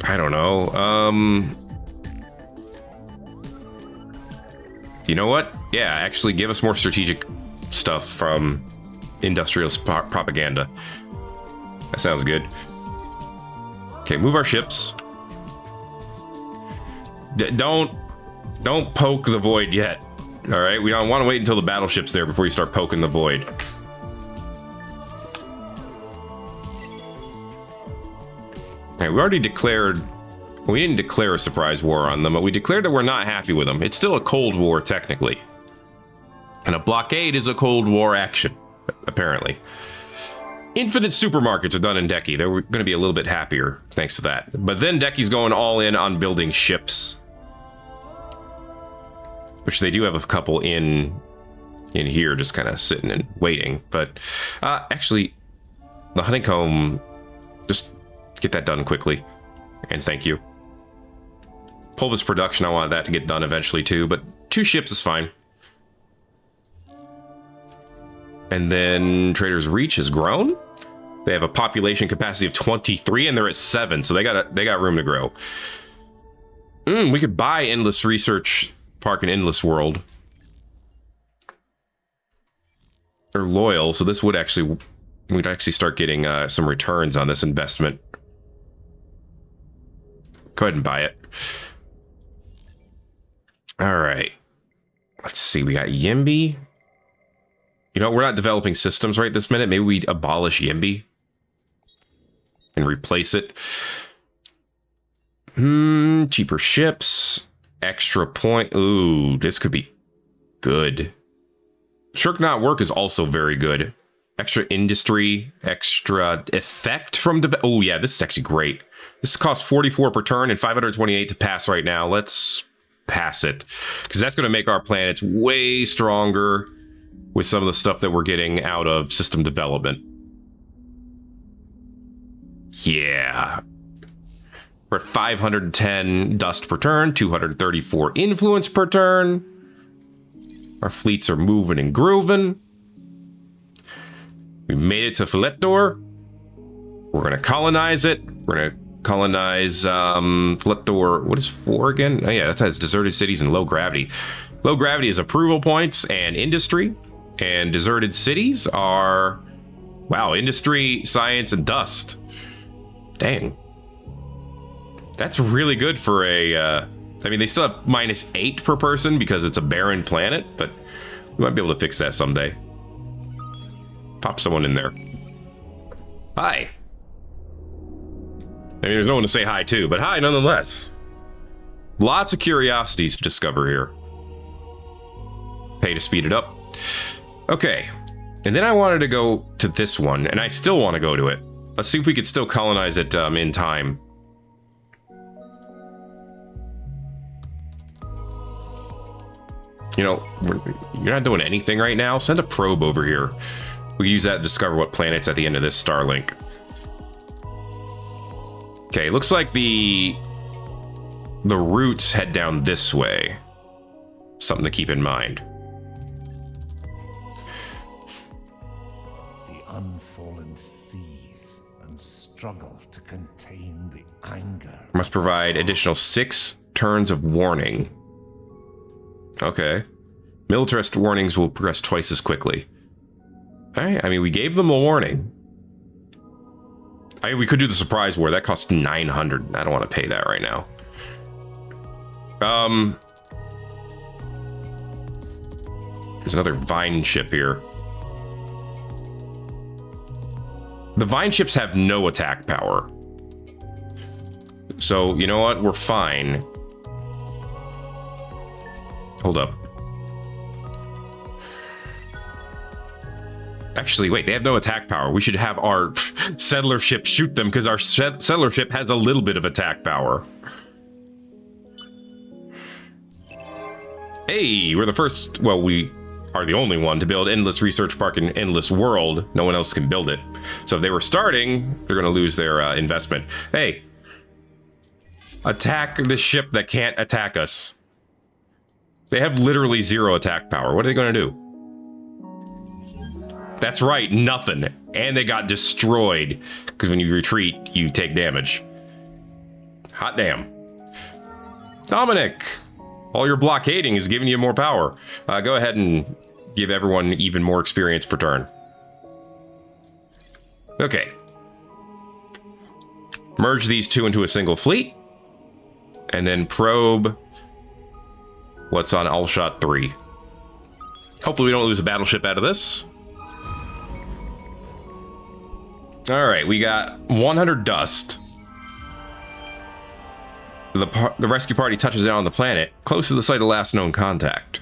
I don't know. You know what? Yeah, actually give us more strategic stuff from industrial propaganda. That sounds good. Okay, move our ships. Don't poke the void yet. All right, we don't want to wait until the battleship's there before you start poking the void. Okay, we already declared. We didn't declare a surprise war on them, but we declared that we're not happy with them. It's still a Cold War, technically. And a blockade is a Cold War action, apparently. Infinite supermarkets are done in Decky. They're going to be a little bit happier thanks to that. But then Decky's going all in on building ships. Which they do have a couple in here, just kind of sitting and waiting. But actually, the honeycomb, just get that done quickly. And thank you. Pulvis production, I wanted that to get done eventually too, but 2 ships is fine. And then Trader's Reach has grown. They have a population capacity of 23 and they're at 7, so they got room to grow. We could buy Endless Research Park and Endless World. They're loyal, so this would actually, we'd actually start getting some returns on this investment. Go ahead and buy it. All right. Let's see. We got Yimby. You know, we're not developing systems right this minute. Maybe we abolish Yimby and replace it. Cheaper ships. Extra point. Ooh, this could be good. Shirk Not Work is also very good. Extra industry, extra effect from the... Oh, yeah, this is actually great. This costs 44 per turn and 528 to pass right now. Let's pass it. Because that's going to make our planets way stronger with some of the stuff that we're getting out of system development. Yeah. We're at 510 dust per turn, 234 influence per turn. Our fleets are moving and grooving. We made it to Fletdor. We're going to colonize it. We're going to colonize Fletdor. What is 4 again? Oh, yeah, that has deserted cities and low gravity. Low gravity is approval points and industry. And deserted cities are, wow, industry, science, and dust. Dang. That's really good for a, I mean, they still have -8 per person because it's a barren planet, but we might be able to fix that someday. Pop someone in there. Hi. I mean, there's no one to say hi to, but hi nonetheless. Lots of curiosities to discover here. Pay to speed it up. Okay. And then I wanted to go to this one, and I still want to go to it. Let's see if we could still colonize it in time. You know, you're not doing anything right now. Send a probe over here. We can use that to discover what planet's at the end of this Starlink. Okay, looks like the routes head down this way. Something to keep in mind. The unfallen seethe and struggle to contain the anger. Must provide additional 6 turns of warning. Okay. Militarist warnings will progress twice as quickly. Alright, I mean, we gave them a warning. I mean, we could do the surprise war. That costs 900. I don't want to pay that right now. There's another Vine ship here. The Vine ships have no attack power. So, you know what? We're fine. Hold up. Actually, wait, they have no attack power. We should have our settler ship shoot them because our settler ship has a little bit of attack power. Hey, we're the first, well, we are the only one to build Endless Research Park in Endless World. No one else can build it. So if they were starting, they're going to lose their investment. Hey, attack the ship that can't attack us. They have literally 0 attack power. What are they going to do? That's right, nothing. And they got destroyed. Because when you retreat, you take damage. Hot damn. Dominic! All your blockading is giving you more power. Go ahead and give everyone even more experience per turn. Okay. Merge these 2 into a single fleet. And then probe what's on Alshot 3. Hopefully we don't lose a battleship out of this. Alright, we got 100 dust. The rescue party touches down on the planet, close to the site of last known contact.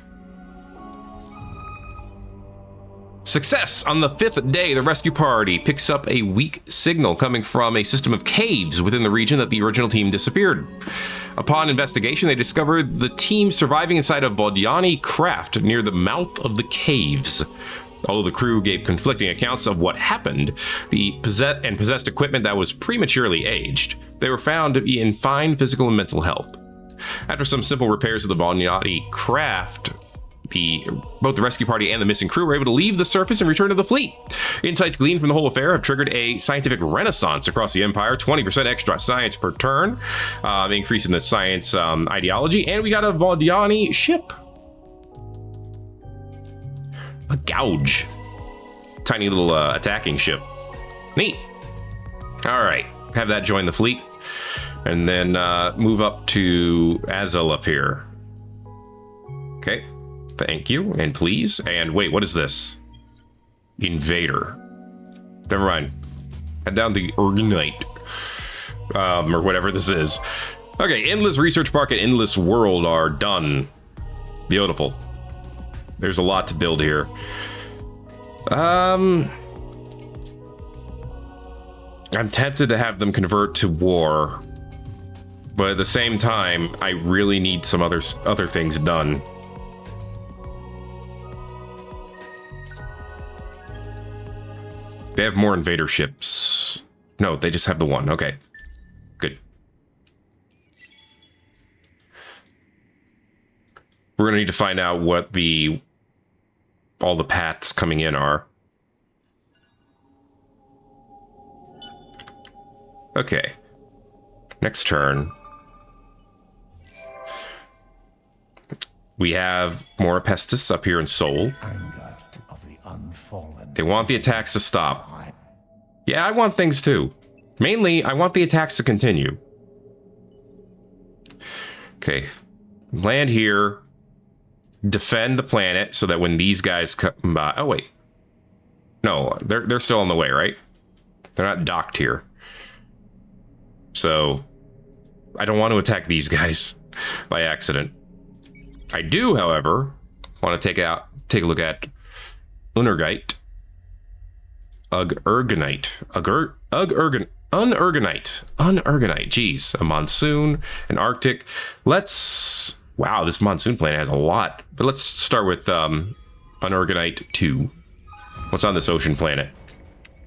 Success! On the 5th day, the rescue party picks up a weak signal coming from a system of caves within the region that the original team disappeared. Upon investigation, they discovered the team surviving inside a Vodiani craft near the mouth of the caves. Although the crew gave conflicting accounts of what happened, possessed equipment that was prematurely aged, they were found to be in fine physical and mental health. After some simple repairs of the Vodiani craft, both the rescue party and the missing crew were able to leave the surface and return to the fleet. Insights gleaned from the whole affair have triggered a scientific renaissance across the Empire, 20% extra science per turn, increasing the science ideology, and we got a Vodiani ship. A gouge. Tiny little attacking ship. Neat. All right. Have that join the fleet. And then move up to Azel up here. Okay. Thank you. And please. And wait, what is this? Invader. Never mind. Head down to Urganite. Or whatever this is. Okay. Endless Research Park and Endless World are done. Beautiful. There's a lot to build here. I'm tempted to have them convert to war, but at the same time, I really need some other things done. They have more invader ships. No, they just have the one. Okay, good. We're gonna need to find out what all the paths coming in are. Okay. Next turn. We have more Pestis up here in Seoul. Anger of the unfallen. They want the attacks to stop. Yeah, I want things too. Mainly, I want the attacks to continue. Okay. Land here. Defend the planet so that when these guys come by... Oh, wait. No, they're still on the way, right? They're not docked here. So, I don't want to attack these guys by accident. I do, however, want to take a look at Unergite. Unergonite. Jeez, a monsoon, an Arctic. Wow, this monsoon planet has a lot. But let's start with Unergonite 2. What's on this ocean planet?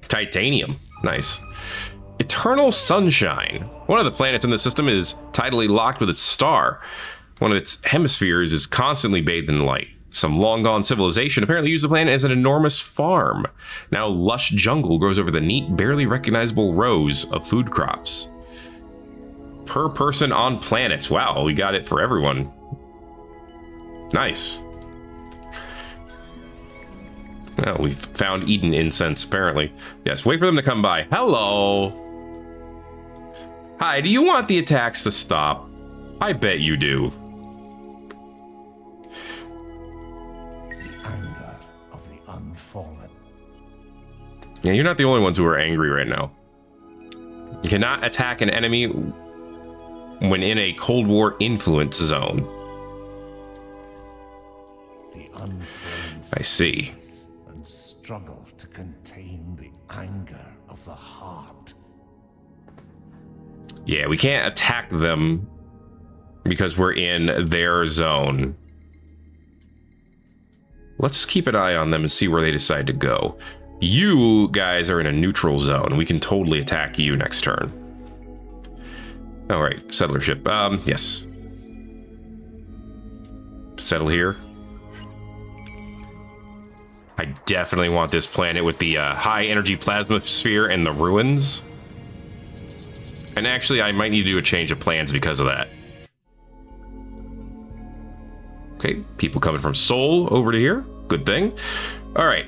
Titanium. Nice. Eternal Sunshine. One of the planets in the system is tidally locked with its star. One of its hemispheres is constantly bathed in light. Some long-gone civilization apparently used the planet as an enormous farm. Now lush jungle grows over the neat, barely recognizable rows of food crops. Per person on planets. Wow, we got it for everyone. Nice. Oh, we've found Eden incense, apparently. Yes, wait for them to come by. Hello. Hi, do you want the attacks to stop? I bet you do. The anger of the unfallen. Yeah, you're not the only ones who are angry right now. You cannot attack an enemy when in a Cold War influence zone. The unfallen I see. and struggle to contain the anger of the heart. Yeah, we can't attack them because we're in their zone. Let's keep an eye on them and see where they decide to go. You guys are in a neutral zone. We can totally attack you next turn. All right, settler ship. Yes. Settle here. I definitely want this planet with the high energy plasma sphere and the ruins. And actually, I might need to do a change of plans because of that. Okay, people coming from Seoul over to here. Good thing. All right.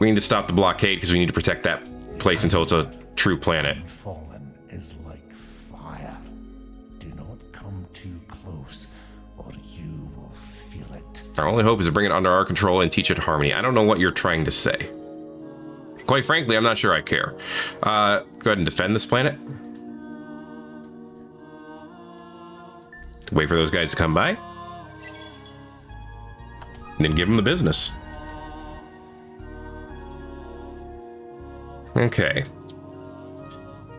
We need to stop the blockade because we need to protect that place until it's a true planet. Fallen is like fire. Do not come too close, or you will feel it. Our only hope is to bring it under our control and teach it harmony. I don't know what you're trying to say. Quite frankly, I'm not sure I care. Go ahead and defend this planet. Wait for those guys to come by. And then give them the business. Okay.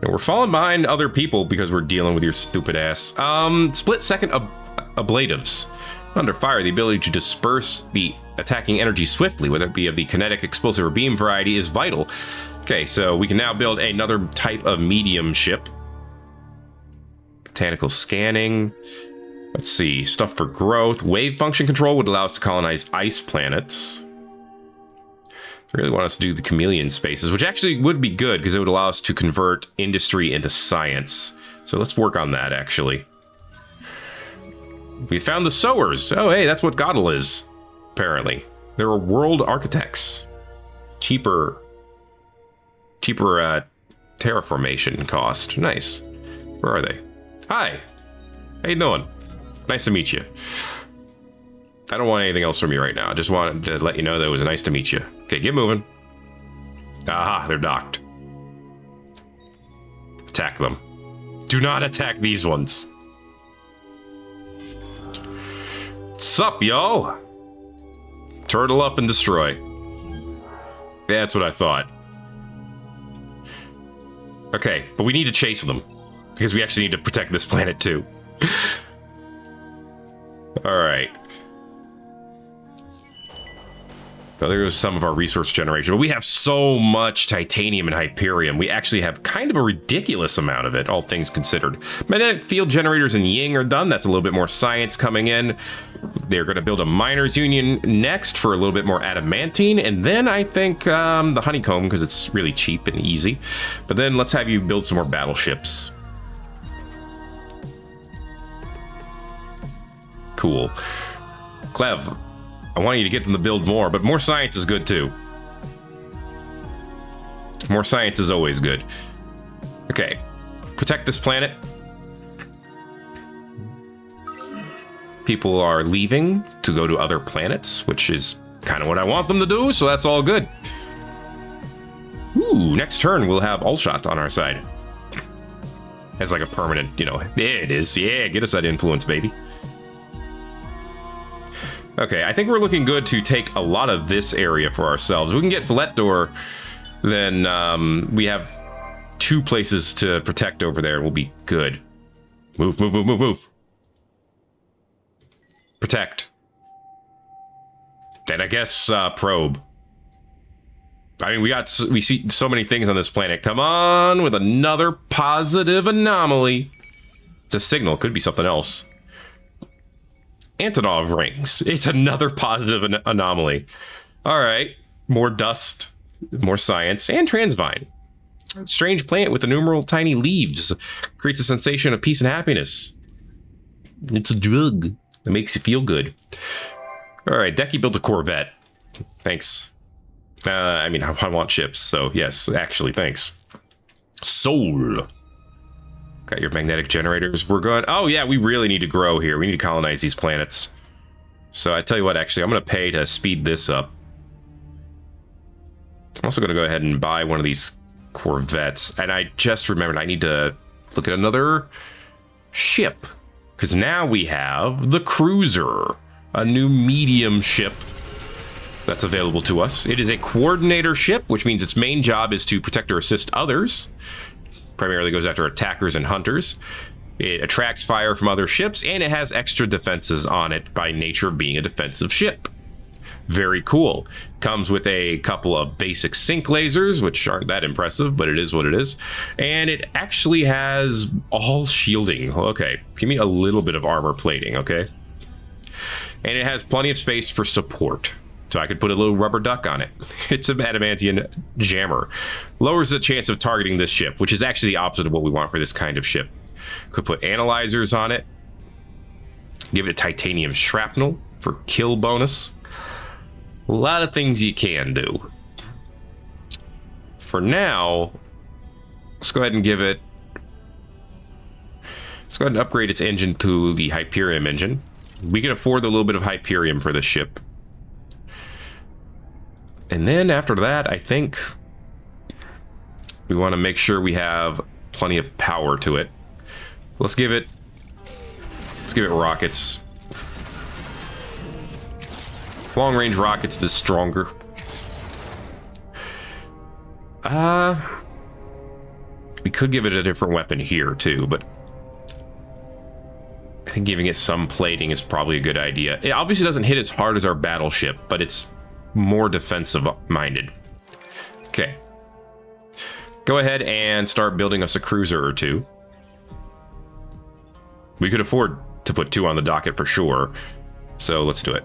Now we're falling behind other people because we're dealing with your stupid ass. Split second ablatives. Under fire, the ability to disperse the attacking energy swiftly, whether it be of the kinetic, explosive, or beam variety, is vital. Okay, so we can now build another type of medium ship. Botanical scanning. Let's see, stuff for growth. Wave function control would allow us to colonize ice planets. I really want us to do the chameleon spaces, which actually would be good because it would allow us to convert industry into science. So let's work on that, actually. We found the sowers. Oh, hey, that's what Goddel is, apparently. They're world architects. Cheaper terraformation cost. Nice. Where are they? Hi. How you doing? Nice to meet you. I don't want anything else from you right now. I just wanted to let you know that it was nice to meet you. Okay, get moving. Aha, they're docked. Attack them. Do not attack these ones. Sup, y'all? Turtle up and destroy. That's what I thought. Okay, but we need to chase them. Because we actually need to protect this planet too. Alright. So there goes some of our resource generation. But we have so much titanium and hyperium. We actually have kind of a ridiculous amount of it, all things considered. Magnetic field generators in Ying are done. That's a little bit more science coming in. They're going to build a miners union next for a little bit more adamantine. And then I think the honeycomb, because it's really cheap and easy. But then let's have you build some more battleships. Cool. Clev, I want you to get them to build more, but more science is good too. More science is always good. Okay, protect this planet. People are leaving to go to other planets, which is kind of what I want them to do, so that's all good. Ooh, next turn we'll have Allshot on our side. As like a permanent, you know, there it is. Yeah, get us that influence, baby. Okay, I think we're looking good to take a lot of this area for ourselves. We can get Philetdor, then we have 2 places to protect over there. We'll be good. Move, move, move, move, move. Protect. Then I guess probe. I mean, we see so many things on this planet. Come on with another positive anomaly. It's a signal. It could be something else. Antonov rings. It's another positive anomaly. All right. More dust, more science, and transvine. Strange plant with innumerable tiny leaves. Creates a sensation of peace and happiness. It's a drug that makes you feel good. All right. Decky built a Corvette. Thanks. I mean, I want ships, so yes, actually, thanks. Soul. Got your magnetic generators. We're going... Oh, yeah, we really need to grow here. We need to colonize these planets. So I tell you what, actually, I'm going to pay to speed this up. I'm also going to go ahead and buy one of these Corvettes. And I just remembered I need to look at another ship. Because now we have the Cruiser, a new medium ship that's available to us. It is a coordinator ship, which means its main job is to protect or assist others. Primarily goes after attackers and hunters. It attracts fire from other ships, and it has extra defenses on it by nature of being a defensive ship. Very cool. Comes with a couple of basic sync lasers, which aren't that impressive, but it is what it is. And it actually has all shielding. Okay, give me a little bit of armor plating, okay? And it has plenty of space for support. So I could put a little rubber duck on it. It's a adamantium jammer. Lowers the chance of targeting this ship, which is actually the opposite of what we want for this kind of ship. Could put analyzers on it. Give it a titanium shrapnel for kill bonus. A lot of things you can do. For now, let's go ahead and give it... Let's go ahead and upgrade its engine to the Hyperium engine. We can afford a little bit of Hyperium for this ship. And then after that, I think we want to make sure we have plenty of power to it. Let's give it rockets. Long range rockets, the stronger. We could give it a different weapon here too, but I think giving it some plating is probably a good idea. It obviously doesn't hit as hard as our battleship, but it's more defensive minded. Okay. Go ahead and start building us a cruiser or two. We could afford to put 2 on the docket for sure. So let's do it.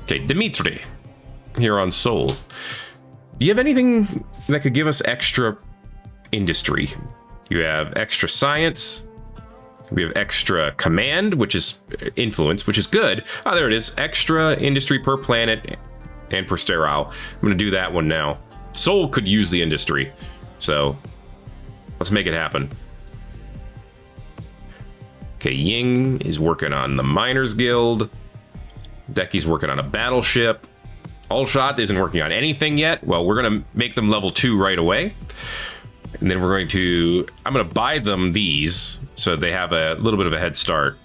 Okay, Dimitri, here on Sol. Do you have anything that could give us extra industry? You have extra science. We have extra command, which is influence, which is good. Oh, there it is. Extra industry per planet and per sterile. I'm going to do that one now. Sol could use the industry. So let's make it happen. Okay, Ying is working on the Miners Guild. Decky's working on a battleship. Allshot isn't working on anything yet. Well, we're going to make them level 2 right away. And then I'm going to buy them these so they have a little bit of a head start.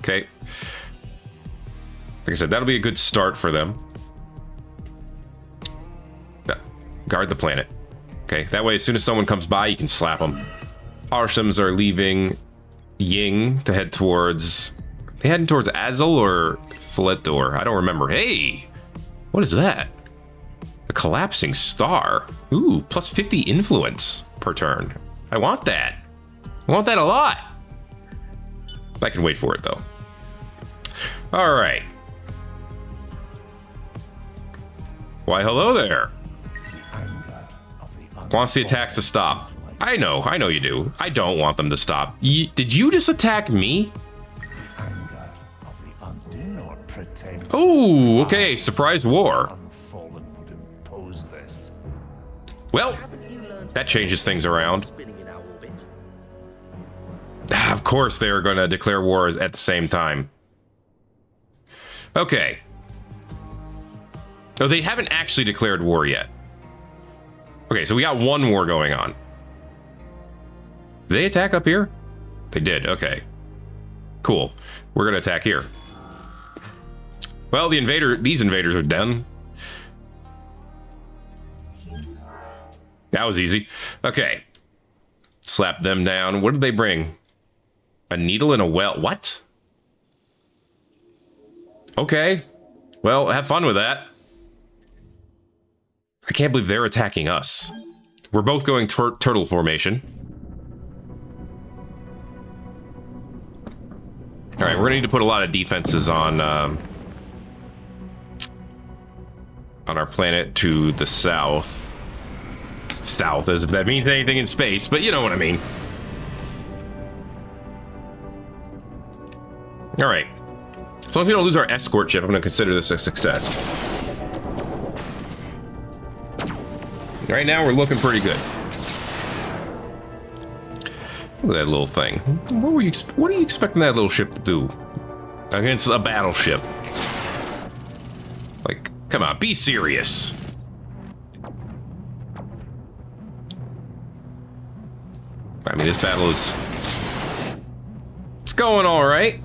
Okay. Like I said, that'll be a good start for them. Guard the planet. Okay, that way as soon as someone comes by, you can slap them. Harshams are leaving Ying to head towards... They heading towards Azul or Fletor? I don't remember. Hey! What is that? A collapsing star. Ooh, plus 50 influence per turn. I want that. I want that a lot. I can wait for it, though. All right. Why, hello there. Wants the attacks to stop. I know you do. I don't want them to stop. Did you just attack me? Oh, okay. Surprise war. Well, that changes things around. Of course, they are going to declare war at the same time. Okay. Oh, they haven't actually declared war yet. Okay, so we got one war going on. Did they attack up here? They did, okay. Cool. We're going to attack here. Well, these invaders are done. That was easy. Okay. Slap them down. What did they bring? A needle and a well. What? Okay. Well, have fun with that. I can't believe they're attacking us. We're both going turtle formation. All right, we're gonna need to put a lot of defenses on our planet to the south. South, as if that means anything in space, but you know what I mean. All right. As long as we don't lose our escort ship, I'm gonna consider this a success. Right now, we're looking pretty good. Look at that little thing. What are you expecting that little ship to do against a battleship? Like, come on, be serious. I mean, this battle is... It's going all right.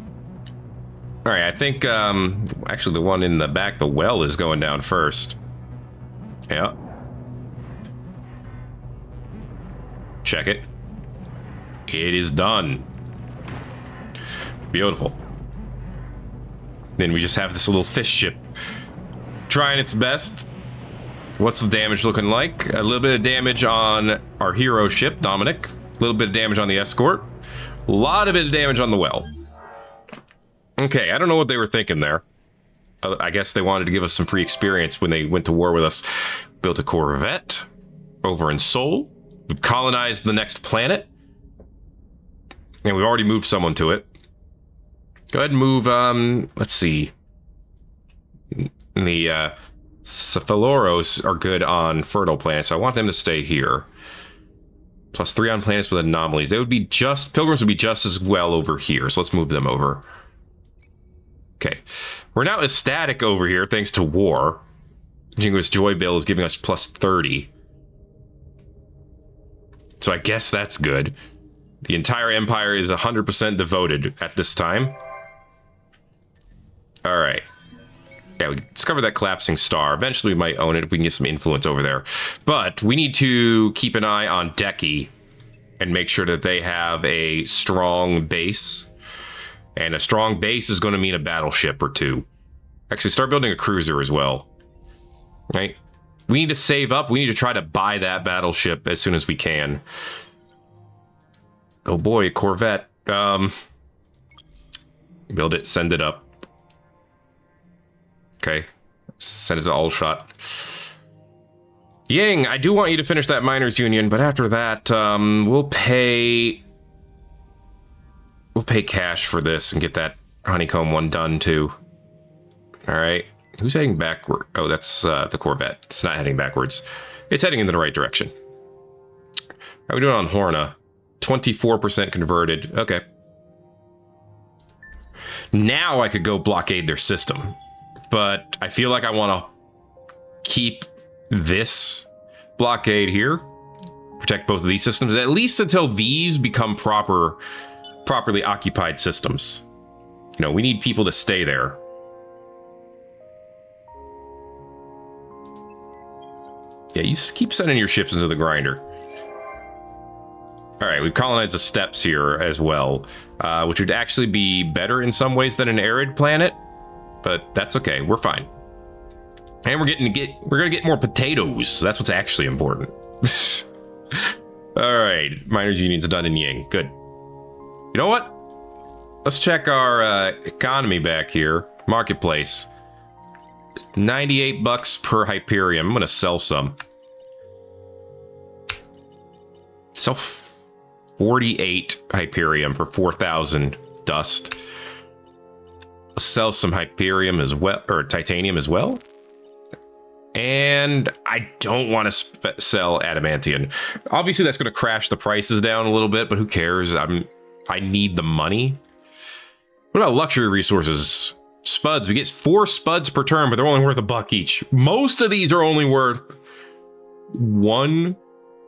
All right, I think, actually the one in the back, the well, is going down first. Yeah. Check it. It is done. Beautiful. Then we just have this little fish ship trying its best. What's the damage looking like? A little bit of damage on our hero ship, Dominic. A little bit of damage on the escort. A lot of damage on the well. Okay, I don't know what they were thinking there. I guess they wanted to give us some free experience when they went to war with us. Built a corvette over in Seoul. We've colonized the next planet. And we've already moved someone to it. Go ahead and move, let's see. The Cephaloros are good on fertile planets, so I want them to stay here. +3 on planets with anomalies. They would be just, Pilgrims would be just as well over here, so let's move them over. Okay. We're now ecstatic over here, thanks to war. Jingo's Joy Bill is giving us +30. So I guess that's good. The entire empire is 100% devoted at this time. All right. Yeah, we discovered that collapsing star. Eventually we might own it if we can get some influence over there. But we need to keep an eye on Deki and make sure that they have a strong base. And a strong base is going to mean a battleship or two. Actually, start building a cruiser as well. Right? We need to save up. We need to try to buy that battleship as soon as we can. Oh boy, a corvette. Build it, send it up. Okay. Send it to Allshot. Ying, I do want you to finish that miners union, but after that, we'll pay cash for this and get that honeycomb one done too. All right. Who's heading backward? Oh, that's the corvette. It's not heading backwards. It's heading in the right direction. How are we doing on Horna? 24% converted. Okay. Now I could go blockade their system. But I feel like I want to keep this blockade here. Protect both of these systems, at least until these become properly occupied systems. You know, we need people to stay there. Yeah, you just keep sending your ships into the grinder. All right, we've colonized the steppes here as well, which would actually be better in some ways than an arid planet, but that's okay. We're fine, and we're gonna get more potatoes. So that's what's actually important. All right, miners unions done in Ying. Good. You know what? Let's check our economy back here. Marketplace. 98 bucks per Hyperion. I'm gonna sell some. Sell 48 Hyperium for 4,000 dust. Let's sell some Hyperium as well, or Titanium as well. And I don't want to sell Adamantium. Obviously, that's going to crash the prices down a little bit, but who cares? I need the money. What about luxury resources? Spuds. We get 4 spuds per turn, but they're only worth $1 each. Most of these are only worth 1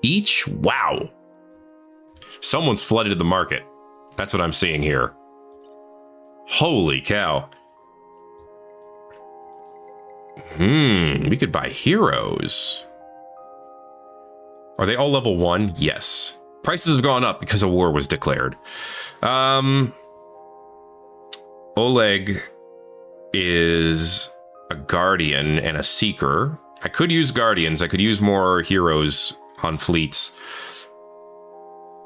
each. Wow. Someone's flooded the market. That's what I'm seeing here. Holy cow. We could buy heroes. Are they all level 1? Yes. Prices have gone up because a war was declared. Oleg is a Guardian and a Seeker. I could use Guardians. I could use more heroes on fleets.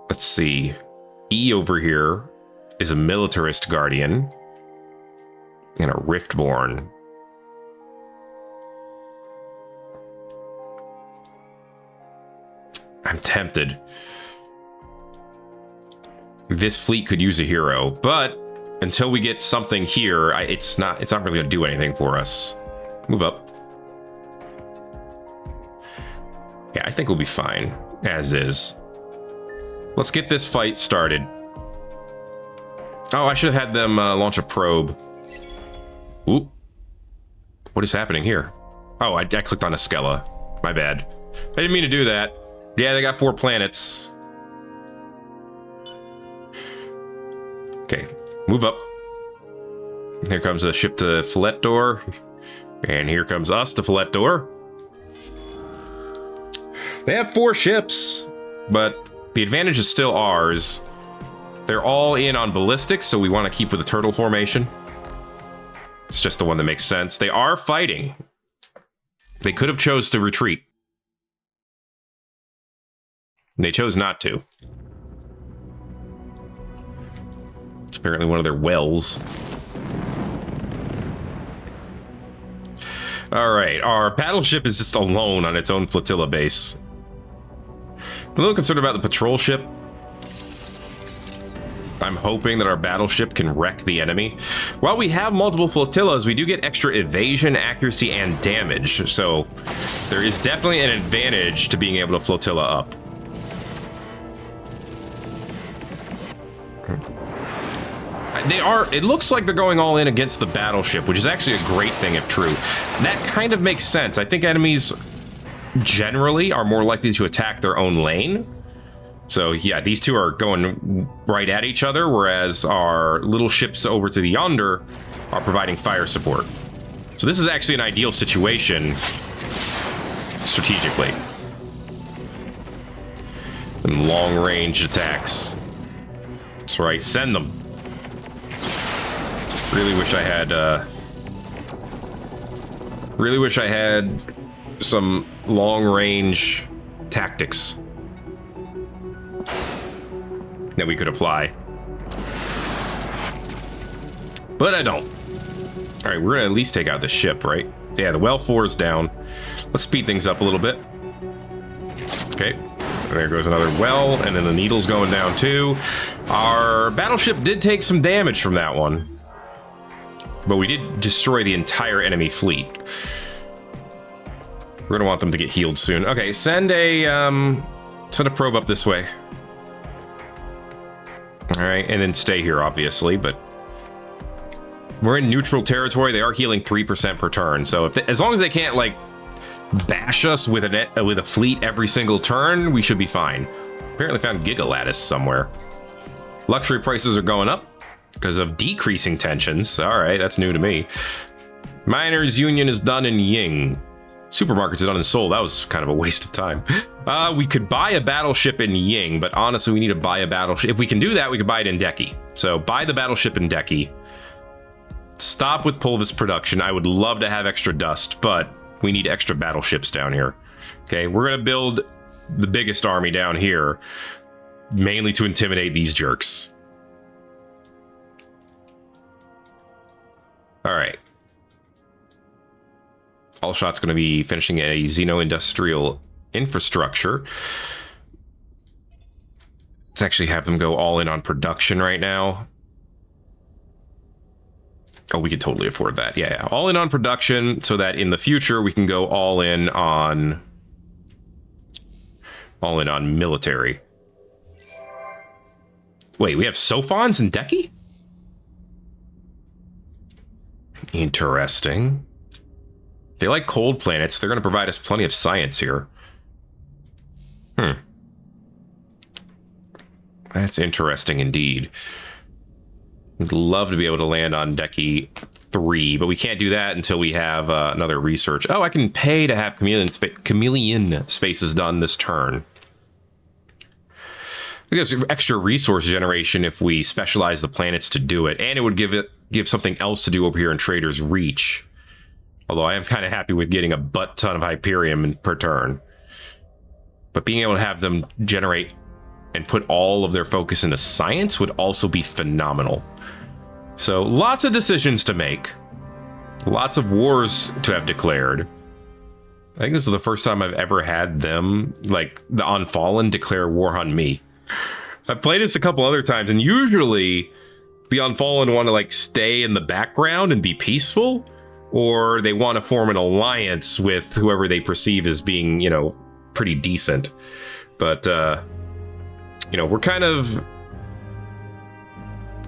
Let's see. E over here is a Militarist Guardian and a Riftborn. I'm tempted. This fleet could use a hero, but until we get something here, it's not really going to do anything for us. Move up. Yeah, I think we'll be fine as is. Let's get this fight started. Oh, I should have had them launch a probe. Ooh. What is happening here? Oh, I clicked on a Skella. My bad. I didn't mean to do that. Yeah, they got 4 planets. Okay, move up. Here comes a ship to Fillet Door. And here comes us to Fillet Door. They have 4 ships, but the advantage is still ours. They're all in on ballistics, so we want to keep with the turtle formation. It's just the one that makes sense. They are fighting. They could have chose to retreat. They chose not to. It's apparently one of their wells. Alright, our battleship is just alone on its own flotilla base. I'm a little concerned about the patrol ship. I'm hoping that our battleship can wreck the enemy. While we have multiple flotillas, we do get extra evasion, accuracy, and damage. So there is definitely an advantage to being able to flotilla up. It looks like they're going all in against the battleship, which is actually a great thing if true. That kind of makes sense. I think enemies generally are more likely to attack their own lane. So yeah, these two are going right at each other, whereas our little ships over to the yonder are providing fire support. So this is actually an ideal situation strategically. And long-range attacks. That's right, send them. Really wish I had some long-range tactics that we could apply. But I don't. All right, we're gonna at least take out the ship, right? Yeah, the well 4's down. Let's speed things up a little bit. Okay, there goes another well, and then the needle's going down too. Our battleship did take some damage from that one, but we did destroy the entire enemy fleet. We're gonna want them to get healed soon. Okay, send a probe up this way. All right, and then stay here, obviously, but we're in neutral territory. They are healing 3% per turn, so as long as they can't like bash us with a fleet every single turn, we should be fine. Apparently found Giga Lattice somewhere. Luxury prices are going up because of decreasing tensions. All right, that's new to me. Miners Union is done in Ying. Supermarkets are done in Seoul. That was kind of a waste of time. We could buy a battleship in Ying, but honestly, we need to buy a battleship. If we can do that, we could buy it in Deki. So buy the battleship in Deki. Stop with Pulvis production. I would love to have extra dust, but we need extra battleships down here. Okay, we're going to build the biggest army down here, mainly to intimidate these jerks. All right. Allshot's going to be finishing a Xeno-industrial infrastructure. Let's actually have them go all in on production right now. Oh, we could totally afford that. Yeah, all in on production so that in the future we can go all in on military. Wait, we have Sophons and Deki? Interesting. They like cold planets. They're going to provide us plenty of science here. That's interesting indeed. I'd love to be able to land on Deki 3, but we can't do that until we have another research. Oh, I can pay to have chameleon spaces done this turn. I guess extra resource generation if we specialize the planets to do it, and it would give something else to do over here in Trader's Reach. Although I am kind of happy with getting a butt ton of Hyperium per turn. But being able to have them generate and put all of their focus into science would also be phenomenal. So lots of decisions to make. Lots of wars to have declared. I think this is the first time I've ever had them, like the Unfallen, declare war on me. I've played this a couple other times, and usually the Unfallen want to like stay in the background and be peaceful, or they want to form an alliance with whoever they perceive as being, you know, pretty decent. But, you know,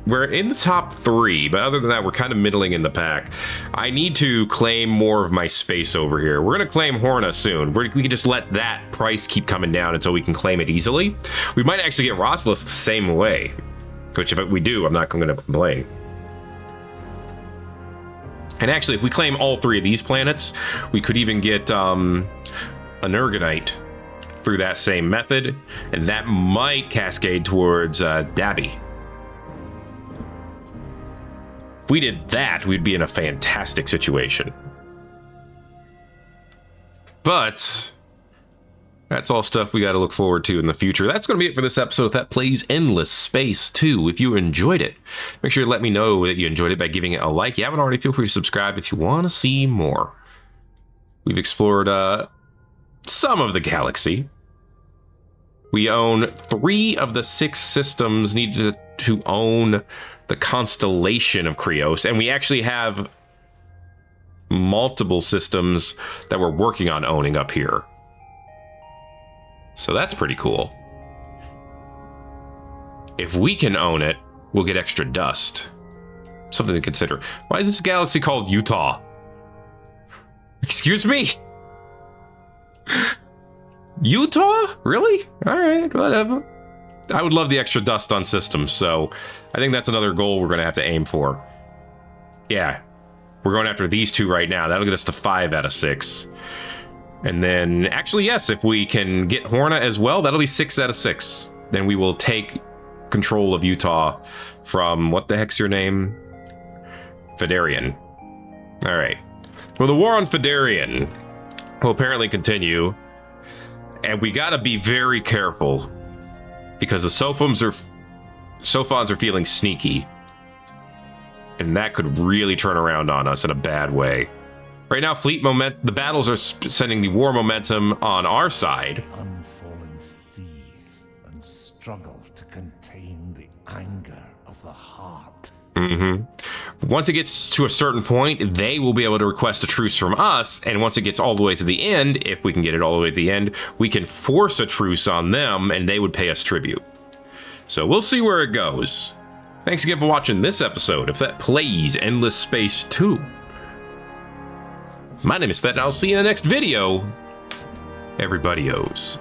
we're in the top 3, but other than that, we're kind of middling in the pack. I need to claim more of my space over here. We're going to claim Horna soon. We can just let that price keep coming down until we can claim it easily. We might actually get Rosalith the same way, which if we do, I'm not going to complain. And actually, if we claim all 3 of these planets, we could even get a Nergonite through that same method, and that might cascade towards Dabby. If we did that, we'd be in a fantastic situation. But that's all stuff we got to look forward to in the future. That's going to be it for this episode of Thet Plays Endless Space 2. If you enjoyed it, make sure to let me know that you enjoyed it by giving it a like. If you haven't already, feel free to subscribe if you want to see more. We've explored some of the galaxy. We own 3 of the 6 systems needed to own the constellation of Krios, and we actually have multiple systems that we're working on owning up here. So that's pretty cool. If we can own it, we'll get extra dust. Something to consider. Why is this galaxy called Utah? Excuse me? Utah? Really? All right, whatever. I would love the extra dust on systems, so I think that's another goal we're going to have to aim for. Yeah, we're going after these 2 right now. That'll get us to 5 out of 6. And then, actually, yes, if we can get Horna as well, that'll be 6 out of 6. Then we will take control of Utah from, what the heck's your name? Fedarian. All right. Well, the war on Fedarian will apparently continue. And we got to be very careful, because the Sophons are feeling sneaky, and that could really turn around on us in a bad way. Right now, the battles are sending the war momentum on our side. Unfallen seethe and struggle to contain the anger of the heart. Once it gets to a certain point, they will be able to request a truce from us, and once it gets all the way to the end, if we can get it all the way to the end, we can force a truce on them, and they would pay us tribute. So we'll see where it goes. Thanks again for watching this episode of Thet Plays Endless Space 2. My name is Thet, and I'll see you in the next video. Everybody owes.